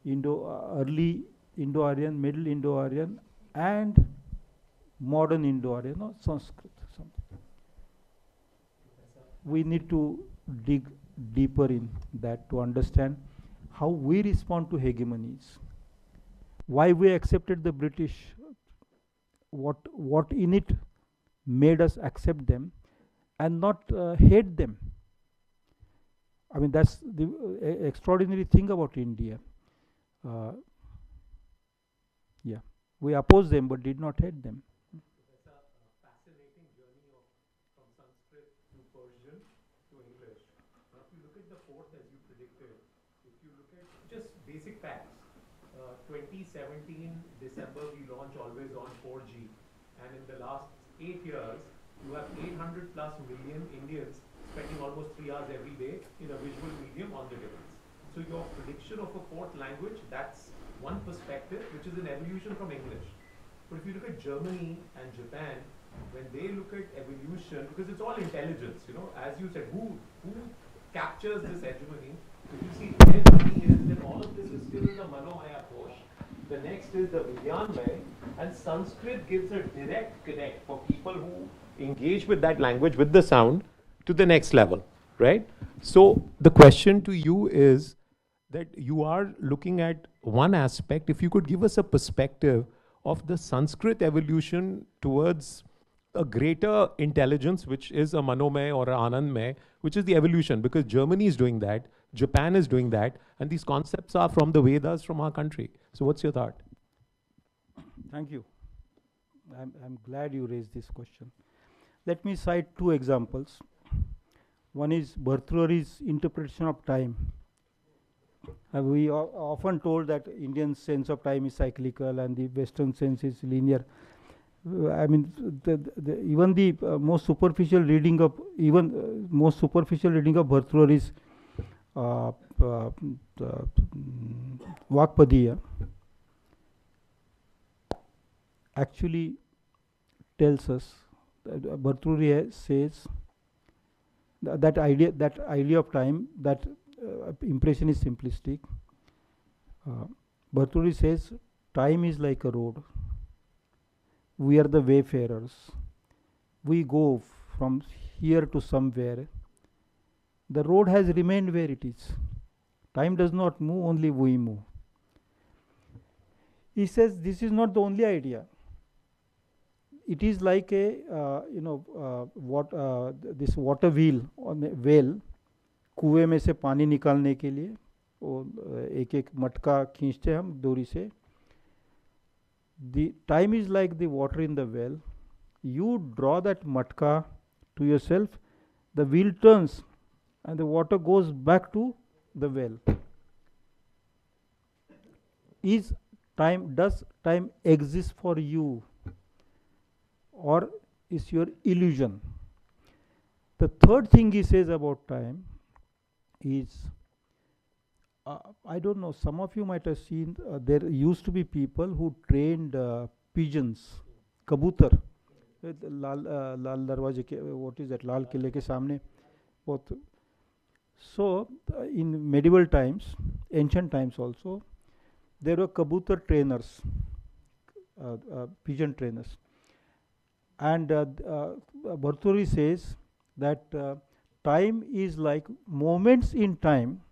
early Indo-Aryan, Middle Indo-Aryan, and modern Indo-Aryan or Sanskrit. Something. We need to dig deeper in that to understand how we respond to hegemonies, why we accepted the British, what in it made us accept them and not hate them. I mean, that's the extraordinary thing about India. Yeah, we opposed them but did not hate them. It's a fascinating journey from Sanskrit to Persian to English. Now, if you look at the fourth as you predicted, if you look at just basic facts, 2017 December we launched Always On 4G, and in the last 8 years you have 800 plus million Indians spending almost 3 hours every day in a visual medium on the device. So your prediction of a fourth language, that's one perspective, which is an evolution from English. But if you look at Germany and Japan, when they look at evolution, because it's all intelligence, you know, as you said, who captures this hegemony? If you see, their journey is that all of this is still in the Manomaya Kosh. The next is the Vidyavihar, and Sanskrit gives a direct connect for people who engage with that language, with the sound, to the next level, right? So the question to you is that you are looking at one aspect. If you could give us a perspective of the Sanskrit evolution towards a greater intelligence, which is a Manomay or an Anandmay, which is the evolution, because Germany is doing that, Japan is doing that, and these concepts are from the Vedas from our country. So what's your thought? Thank you. I'm glad you raised this question. Let me cite two examples. One is Bhartrhari's interpretation of time. We are often told that Indian sense of time is cyclical and the Western sense is linear. I mean, even the most superficial reading of Bhartrhari's Vakpadiya actually tells us that Bhartrhari says that idea of time, that impression is simplistic. Bhartrhari says time is like a road. We are the wayfarers. We go from here to somewhere. The road has remained where it is. Time does not move, only we move. He says this is not the only idea. It is like a this water wheel on a well. कुएं में से पानी निकालने के लिए वो एक एक मटका खींचते हम डोरी से. The time is like the water in the well. You draw that matka to yourself, the wheel turns and the water goes back to the well. Does time exist for you, or is your illusion? The third thing he says about time is, I don't know, some of you might have seen, there used to be people who trained pigeons, kabutar. लाल दरवाजे के, what is that, लाल किले के सामने बहुत. So in medieval times, ancient times also, there were kabutar trainers, pigeon trainers. And Bhartrhari says that time is like, moments in time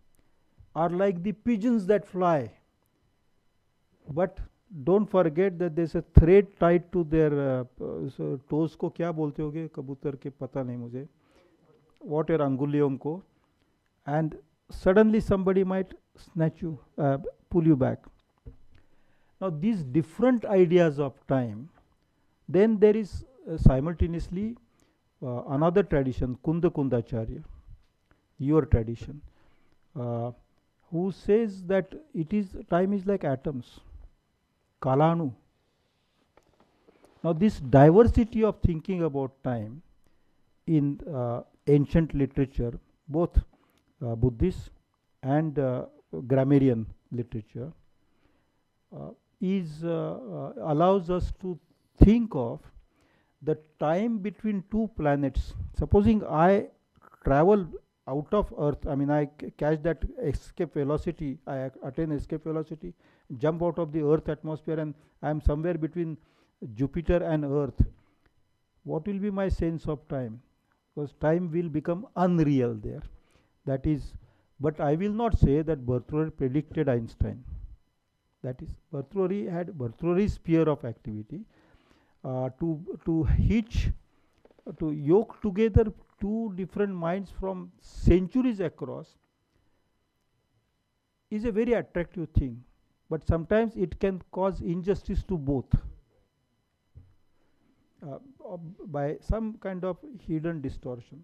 are like the pigeons that fly. But don't forget that there's a thread tied to their toes को क्या बोलते होगे कबूतर के, पता नहीं मुझे, whatever, अंगुलियों को, and suddenly somebody might snatch you, pull you back. Now these different ideas of time. Then there is simultaneously another tradition, Kunda Kundacharya, your tradition, who says that time is like atoms. Kalanu. Now this diversity of thinking about time in ancient literature, both Buddhist and grammarian literature, allows us to think of the time between two planets. Supposing I travel out of Earth, I mean I catch that escape velocity, I attain escape velocity, jump out of the Earth atmosphere, and I am somewhere between Jupiter and Earth. What will be my sense of time? Because time will become unreal there. That is, but I will not say that Bhartrhari predicted Einstein. That is, Bhartrhari had Bhartrhari's sphere of activity. To yoke together two different minds from centuries across is a very attractive thing. But sometimes it can cause injustice to both by some kind of hidden distortion.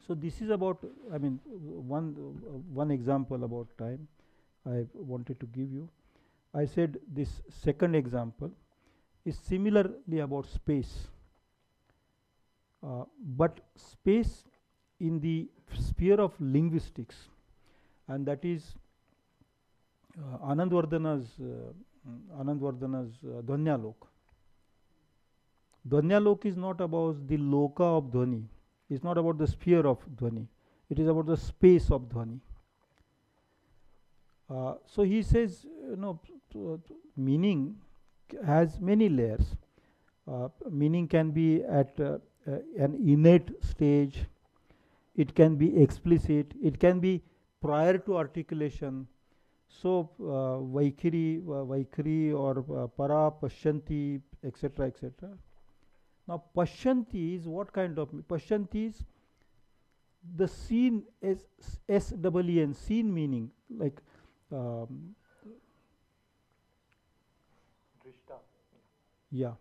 So this is about, I mean, one example about time I wanted to give you. I said this second example is similarly about space, but space in the sphere of linguistics, and that is Anandvardhana's Dhvanyalok. Dhvanyalok is not about the loka of dhvani. It's not about the sphere of dhvani. It is about the space of dhvani. So he says, meaning has many layers. Meaning can be at an innate stage. It can be explicit. It can be prior to articulation. So Vaikhiri or Para, Pashyanti, etc., etc. Now Pashyanti is what kind of? Pashyanti is the seen, S-E-E-N, seen meaning, like yeah.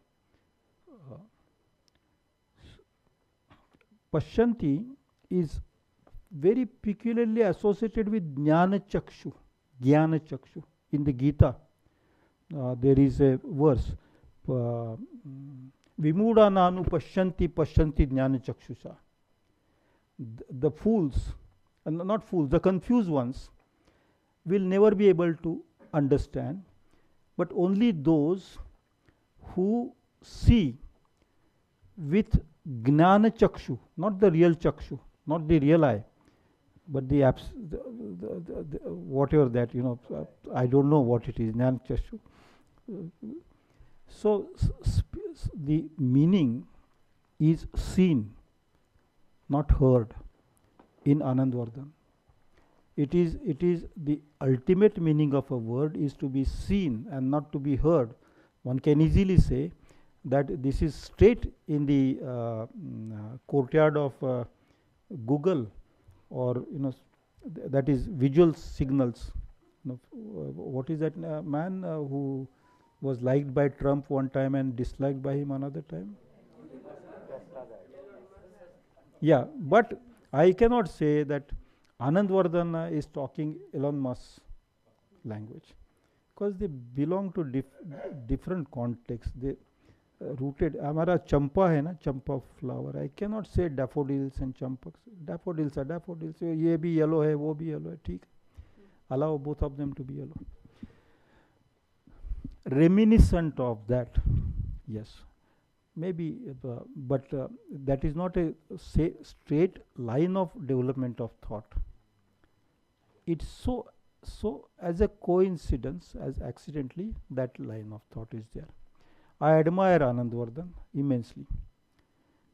Pashyanti is very peculiarly associated with Jnana Chakshu. Jnana Chakshu. In the Gita, there is a verse, Vimuda nanu pashyanti pashyanti Jnana Chakshusha. The fools, not fools, the confused ones will never be able to understand, but only those who see with Gnana Chakshu, not the real Chakshu, not the real eye, but the whatever that, I don't know what it is, Jnana Chakshu. So the meaning is seen, not heard, in Anandvardhan. It is the ultimate meaning of a word is to be seen and not to be heard. One can easily say that this is straight in the courtyard of Google, or that is visual signals. What is that man who was liked by Trump one time and disliked by him another time? Yeah, but I cannot say that Anandvardhan is talking Elon Musk's language, because they belong to different contexts. They rooted. हमारा चंपा है ना, चंपा flower. I cannot say daffodils and champas. Daffodils are daffodils. ये भी yellow है, वो भी yellow है. ठीक. Allow both of them to be yellow. Reminiscent of that, yes. Maybe, but that is not a straight line of development of thought. It's so as a coincidence, as accidentally, that line of thought is there. I admire Anandvardhan immensely,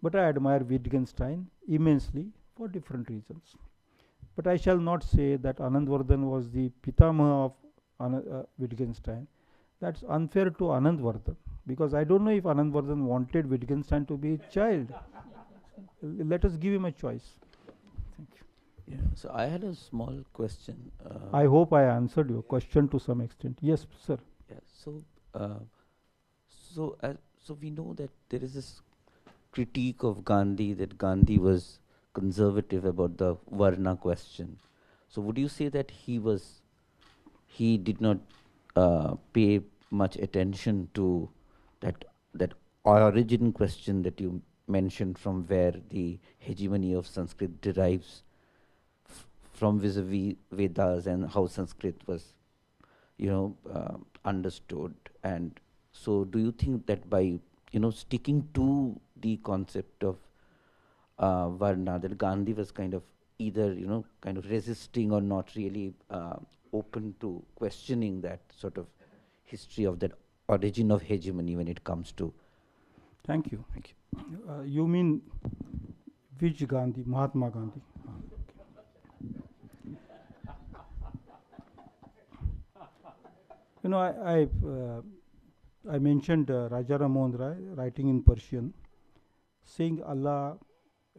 but I admire Wittgenstein immensely for different reasons. But I shall not say that Anandvardhan was the Pitamaha of Wittgenstein. That's unfair to Anandvardhan, because I don't know if Anandvardhan wanted Wittgenstein to be a child. Let us give him a choice. Thank you. Yeah. So I had a small question. I hope I answered your question to some extent. Yes, sir. Yeah. So we know that there is this critique of Gandhi, that Gandhi was conservative about the Varna question. So would you say that he did not pay much attention to that origin question that you mentioned, from where the hegemony of Sanskrit derives from vis-a-vis Vedas, and how Sanskrit was, understood? And so do you think that by, sticking to the concept of Varna, that Gandhi was kind of either, kind of resisting or not really open to questioning that sort of history of that origin of hegemony when it comes to... Thank you. Thank you. You mean which Gandhi? Mahatma Gandhi. I mentioned Raja Ram Mohan Rai writing in Persian, saying Allah,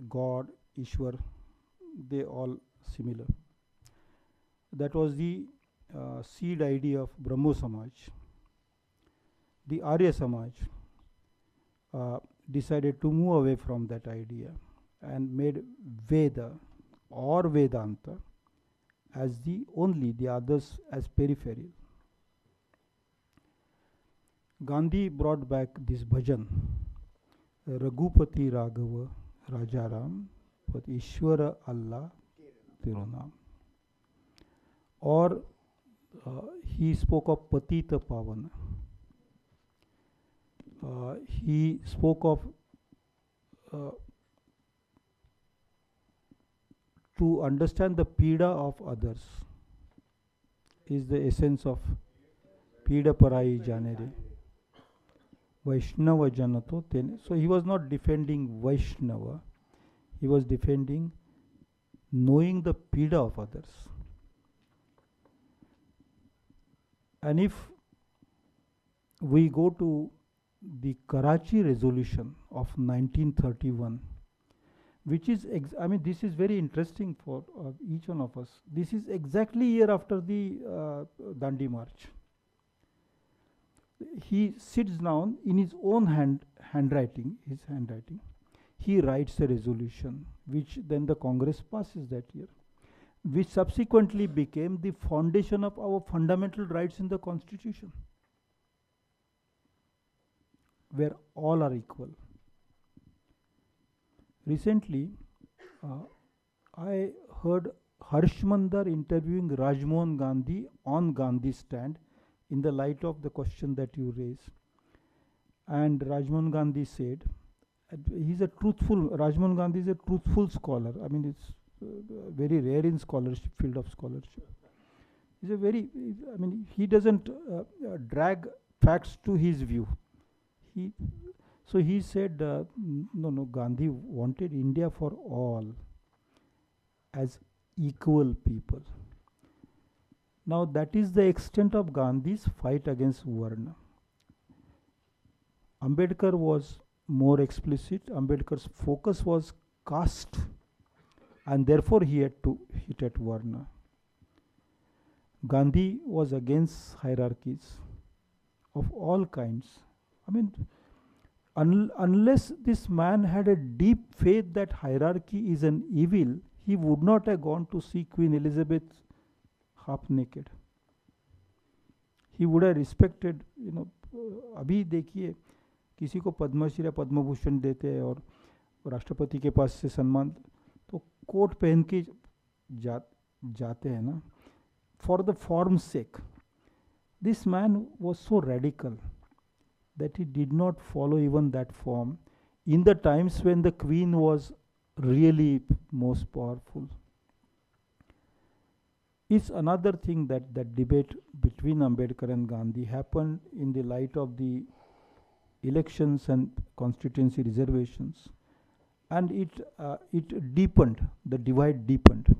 God, Ishwar, they all similar. That was the seed idea of Brahmo Samaj. The Arya Samaj decided to move away from that idea and made Veda or Vedanta as the others as peripheral. Gandhi brought back this bhajan, Raghupati Raghava Rajaram Pat Ishwara Allah Tirunam. Or he spoke of Patita Pavana. He spoke of to understand the pida of others is the essence of pida parai janere. Vaishnava janato ten. So he was not defending Vaishnava, he was defending knowing the pida of others. And if we go to the Karachi resolution of 1931, which is, this is very interesting for each one of us. This is exactly a year after the Dandi March. He sits down in his own handwriting, he writes a resolution, which then the Congress passes that year, which subsequently became the foundation of our fundamental rights in the Constitution, where all are equal. Recently, I heard Harshmandar interviewing Rajmohan Gandhi on Gandhi's stand in the light of the question that you raised. And Rajmohan Gandhi said, Rajmohan Gandhi is a truthful scholar. It's very rare in scholarship, field of scholarship. He's a very, he doesn't drag facts to his view. So he said, no, Gandhi wanted India for all as equal people. Now that is the extent of Gandhi's fight against Varna. Ambedkar was more explicit. Ambedkar's focus was caste, and therefore he had to hit at Varna. Gandhi was against hierarchies of all kinds. I mean, unless this man had a deep faith that hierarchy is an evil, he would not have gone to see Queen Elizabeth half naked. He would have respected, अभी देखिए किसी को पद्मश्री या पद्म भूषण देते हैं और राष्ट्रपति के पास से सम्मान तो कोट पहन के जाते हैं ना, for the form's sake. This man was so radical that he did not follow even that form in the times when the Queen was really most powerful. It's another thing that that debate between Ambedkar and Gandhi happened in the light of the elections and constituency reservations, and it deepened, the divide deepened.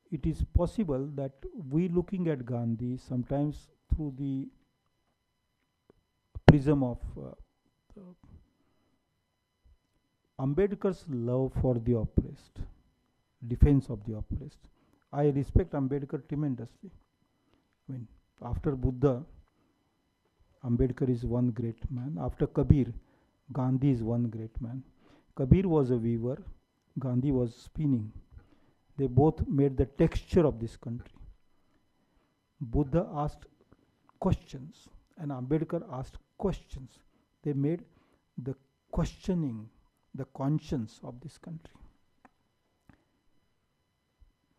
It is possible that we looking at Gandhi sometimes through the prism of Ambedkar's love for the oppressed, defense of the oppressed. I respect Ambedkar tremendously. I mean, after Buddha, Ambedkar is one great man. After Kabir, Gandhi is one great man. Kabir was a weaver, Gandhi was spinning. They both made the texture of this country. Buddha asked questions and Ambedkar asked questions. They made the questioning, the conscience of this country.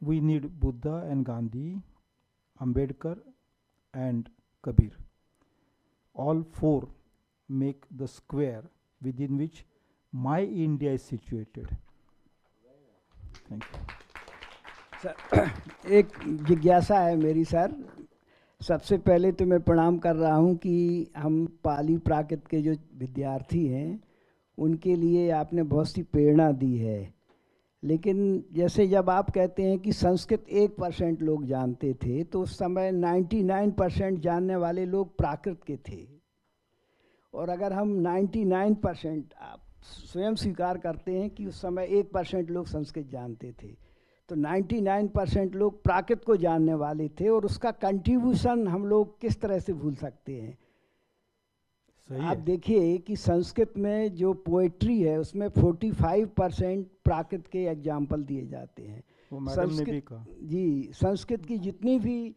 We need Buddha and Gandhi, Ambedkar and Kabir. All four make the square within which my India is situated. Thank you. Sir, एक जिज्ञासा है मेरी sir. सबसे पहले तो मैं प्रणाम कर रहा हूं कि हम पाली प्राकृत के जो विद्यार्थी हैं उनके लिए आपने बहुत सी प्रेरणा दी है, लेकिन जैसे जब आप कहते हैं कि संस्कृत 1% लोग जानते थे, तो उस समय 99% जानने वाले लोग प्राकृत के थे। और अगर हम 99% आप स्वयं स्वीकार करते हैं कि उस समय 1% लोग संस्कृत जानते थे, तो 99% लोग प्राकृत को जानने वाले थे, और उसका कंट्रीब्यूशन हम लोग किस तरह से भूल सकते हैं। आप देखिए कि संस्कृत में जो पोएट्री है उसमें 45% प्राकृत के एग्जाम्पल दिए जाते हैं। संस्कृत की जितनी भी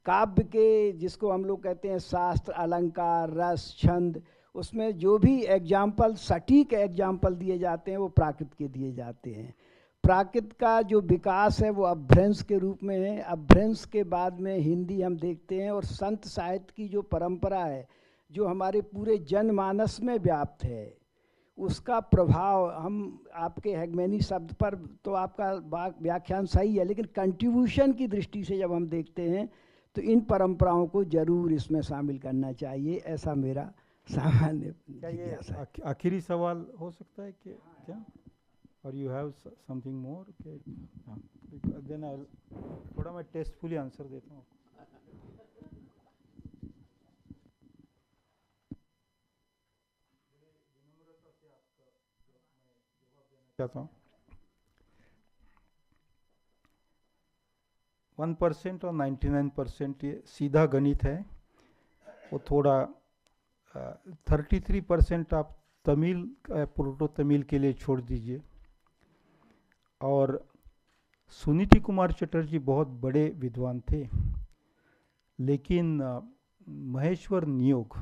काव्य के, जिसको हम लोग कहते हैं शास्त्र, अलंकार, रस, छंद, उसमें जो भी एग्जाम्पल, सटीक एग्जाम्पल दिए जाते हैं वो प्राकृत के दिए जाते हैं। प्राकृत का जो विकास है वो अपभ्रंश के रूप में है। अपभ्रंश के बाद में हिंदी हम देखते हैं, और संत साहित्य की जो परंपरा है जो हमारे पूरे जनमानस में व्याप्त है, उसका प्रभाव हम आपके हेगमेनी शब्द पर तो आपका व्याख्यान सही है, लेकिन कंट्रीब्यूशन की दृष्टि से जब हम देखते हैं तो इन परंपराओं को जरूर इसमें शामिल करना चाहिए, ऐसा मेरा सामान्य जिज्ञासा है। आखिरी सवाल हो सकता है कि क्या, और you have something more? Then I थोड़ा मैं टेस्टफुली आंसर देता हूँ। चाहता हूँ 1% और 99% ये सीधा गणित है। वो थोड़ा 33% आप तमिल, प्रोटो तमिल के लिए छोड़ दीजिए। और सुनीति कुमार चटर्जी बहुत बड़े विद्वान थे, लेकिन महेश्वर नियोग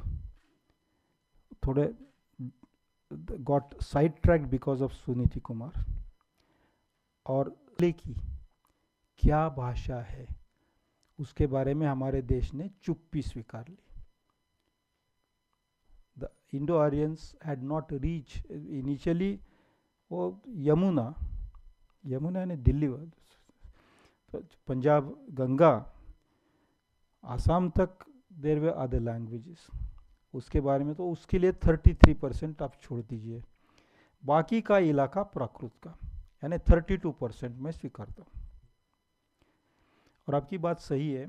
थोड़े got sidetracked because of Suniti Kumar. और की क्या भाषा है उसके बारे में हमारे देश ने चुप्पी स्वीकार ली। The Indo-Aryans had not reached initially, वो यमुना ने दिल्ली, पंजाब गंगा, आसाम तक देयर वे अदर लैंग्वेजेस, उसके बारे में तो उसके लिए 33% आप छोड़ दीजिए, बाकी का इलाका प्राकृत का, यानी 32% मैं स्वीकारता हूँ। और आपकी बात सही है,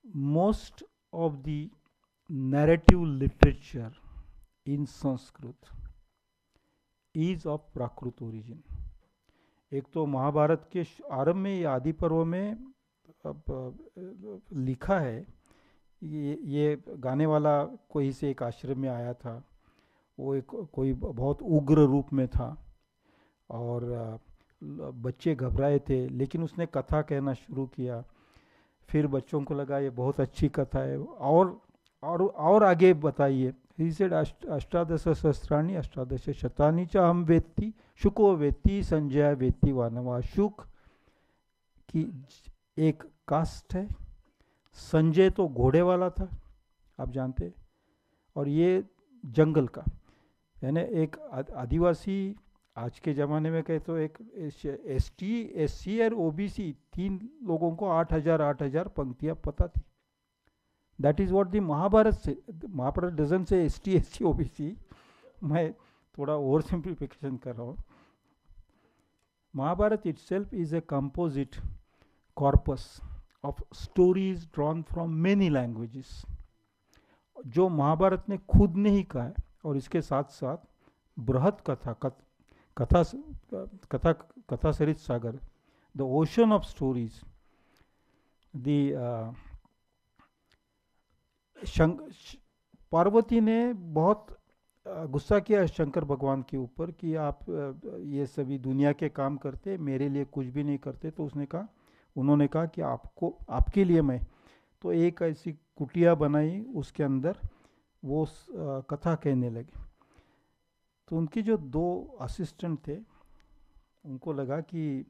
most of the narrative literature in Sanskrit is of Prakrit origin. एक तो महाभारत के आरंभ में या आदि पर्व में लिखा है, ये गाने वाला कोई से एक आश्रम में आया था, वो एक कोई बहुत उग्र रूप में था और बच्चे घबराए थे, लेकिन उसने कथा कहना शुरू किया। फिर बच्चों को लगा ये बहुत अच्छी कथा है, और आगे बताइए। ही सेड अष्टादश सहस्राणि अष्टादश शतानि च हम वेत्ति शुको वेत्ति संजय वेत्ति वानवा। शुक की एक कास्ट है, संजय तो घोड़े वाला था, आप जानते हैं, और ये जंगल का, यानी एक आदिवासी, आज के ज़माने में कहे तो एक ST SC और OBC, 3 लोगों को 8,000 पंक्तियाँ पता थी। That is what the Mahabharata से। महाभारत डजन से ST SC OBC, मैं थोड़ा ओवर सिंप्लीफिकेशन कर रहा हूँ। Mahabharat itself is a composite corpus of stories drawn from many languages, जो महाभारत ने खुद ने ही कहा है, और इसके साथ साथ Brihat Katha Sarit Sagar, the ocean of stories, Parvati ने बहुत गुस्सा किया शंकर भगवान के ऊपर कि आप ये सभी दुनिया के काम करते, मेरे लिए कुछ भी नहीं करते। तो उन्होंने कहा कि आपके लिए मैं, तो एक ऐसी कुटिया बनाई, उसके अंदर वो कथा कहने लगे। तो उनके जो 2 असिस्टेंट थे, उनको लगा कि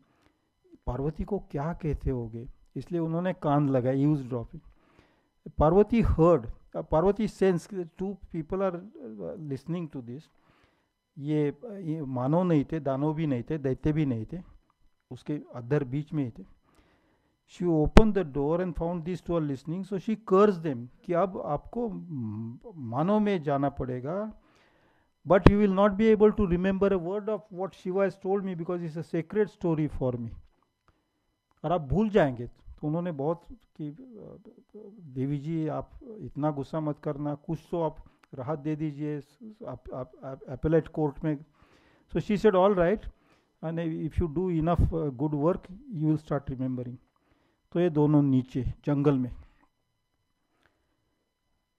पार्वती को क्या कहते होंगे, इसलिए उन्होंने कान लगाए, eavesdropping. Parvati heard, Parvati sense 2 people are listening to this. ये मानव नहीं थे, दानव भी नहीं थे, दैत्य भी नहीं थे, उसके अदर बीच में ही थे। She open the door and found this 2 are listening, so she curse them कि अब आपको मानव में जाना पड़ेगा, but you will not be able to remember a word of what Shiva has told me because it's a sacred story for me, और आप भूल जाएंगे। तो उन्होंने बहुत कि देवी जी आप इतना गुस्सा मत करना, कुछ तो आप राहत दे दीजिए आप एपेलेट कोर्ट में। So she said all right, and if you do enough good work you will start remembering. तो ये दोनों नीचे जंगल में,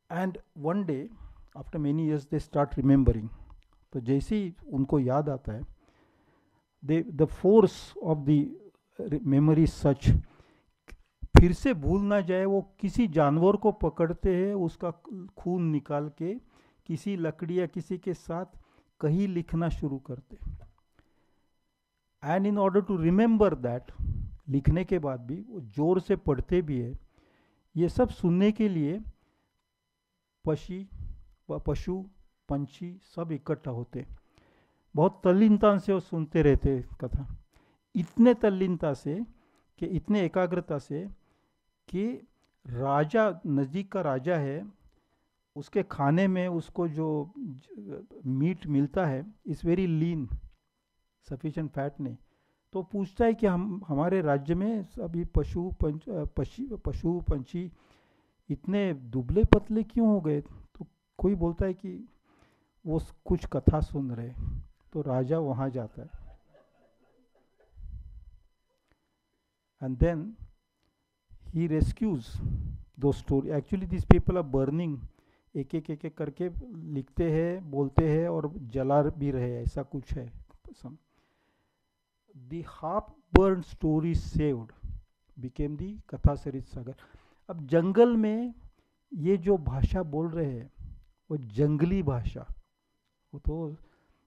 and one day after many years they start remembering. तो जैसे ही उनको याद आता है, the force of the memory such, फिर से भूल ना जाए, वो किसी जानवर को पकड़ते हैं, उसका खून निकाल के किसी लकड़ी या किसी के साथ कहीं लिखना शुरू करते। And in order to remember that, लिखने के बाद भी वो जोर से पढ़ते भी है। ये सब सुनने के लिए पशु पंछी सब इकट्ठा होते, बहुत तल्लीनता से वो सुनते रहते कथा, इतने तल्लीनता से कि इतने एकाग्रता से कि राजा, नज़दीक का राजा है, उसके खाने में उसको जो मीट मिलता है is very lean, sufficient fat नहीं। तो पूछता है कि हमारे राज्य में अभी पशु पंछी इतने दुबले पतले क्यों हो गए? तो कोई बोलता है कि वो कुछ कथा सुन रहे। तो राजा वहाँ जाता है, and then he rescues those stories. Actually these people are burning, एक एक करके लिखते हैं, बोलते हैं और जला भी रहे, ऐसा कुछ है। The half burned story saved became the कथा सरित सागर। अब जंगल में ये जो भाषा बोल रहे हैं वो जंगली भाषा, वो तो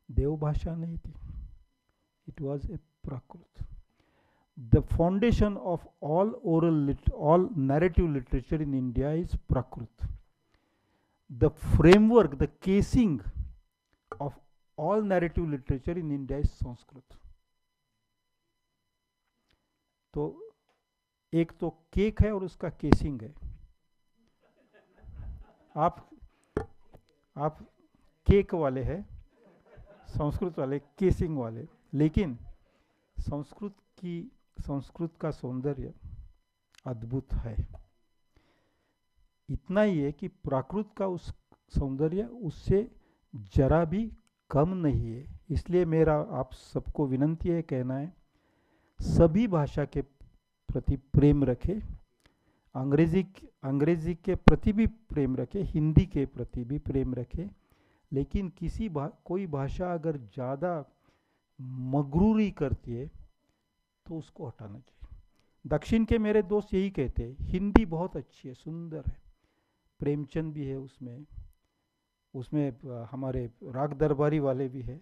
देव भाषा नहीं थी, it was a Prakrit. The foundation of all all narrative literature in India is Prakrut. The framework, the casing of all narrative literature in India is Sanskrit. तो एक तो केक है और उसका केसिंग है। आप आप केक वाले हैं, संस्कृत वाले केसिंग वाले, लेकिन संस्कृत का सौंदर्य अद्भुत है। इतना ही है कि प्राकृत का उस सौंदर्य उससे जरा भी कम नहीं है। इसलिए मेरा आप सबको विनंती है, कहना है, सभी भाषा के प्रति प्रेम रखें, अंग्रेजी के प्रति भी प्रेम रखें, हिंदी के प्रति भी प्रेम रखें, लेकिन कोई भाषा अगर ज़्यादा मगरूरी करती है तो उसको हटाना चाहिए। दक्षिण के मेरे दोस्त यही कहते हैं, हिंदी बहुत अच्छी है, सुंदर है, प्रेमचंद भी है उसमें हमारे राग दरबारी वाले भी है,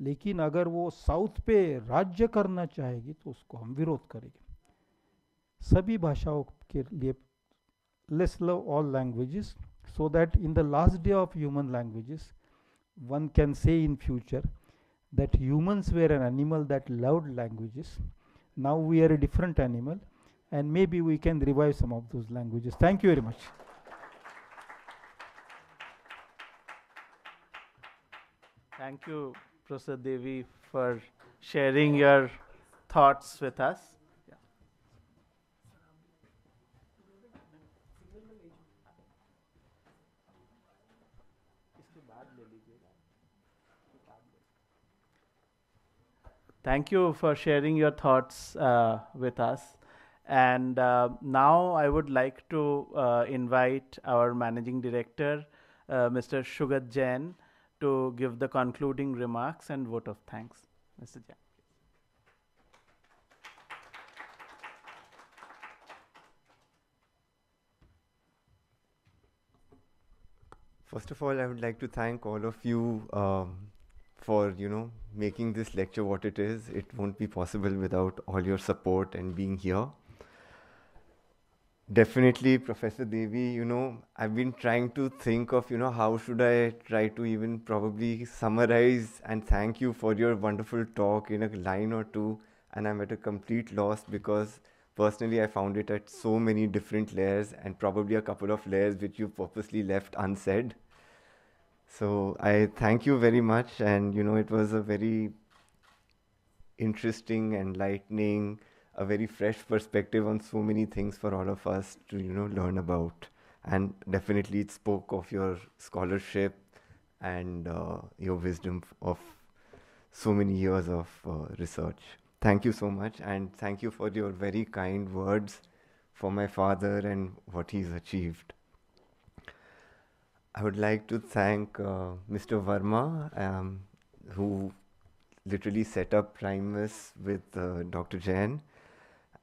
लेकिन अगर वो साउथ पे राज्य करना चाहेगी तो उसको हम विरोध करेंगे। सभी भाषाओं के लिए let's love all languages, so that in the last day of human languages one can say in future that humans were an animal that loved languages. Now we are a different animal, and maybe we can revive some of those languages. Thank you very much. Thank you, Professor Devy, for sharing your thoughts with us. Thank you for sharing your thoughts with us. And now I would like to invite our Managing Director, Mr. Sugat Jain, to give the concluding remarks and vote of thanks. Mr. Jain. First of all, I would like to thank all of you for making this lecture what it is. It won't be possible without all your support and being here. Definitely, Professor Devy, I've been trying to think of, how should I try to even probably summarize and thank you for your wonderful talk in a line or two, and I'm at a complete loss because personally I found it at so many different layers and probably a couple of layers which you purposely left unsaid. So I thank you very much, and it was a very interesting, enlightening, a very fresh perspective on so many things for all of us to learn about. And definitely it spoke of your scholarship and your wisdom of so many years of research. Thank you so much, and thank you for your very kind words for my father and what he's achieved. I would like to thank Mr. Verma, who literally set up Primus with Dr. Jain.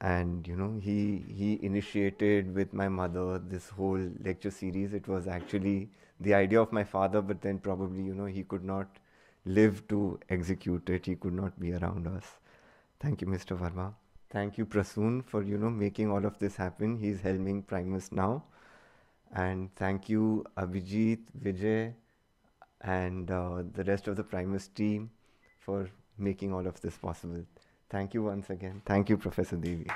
And he initiated with my mother this whole lecture series. It was actually the idea of my father, but then probably he could not live to execute it. He could not be around us. Thank you, Mr. Verma. Thank you, Prasoon, for making all of this happen. He's helming Primus now. And thank you, Abhijit, Vijay, and the rest of the Primus team for making all of this possible. Thank you once again. Thank you, Professor Devy.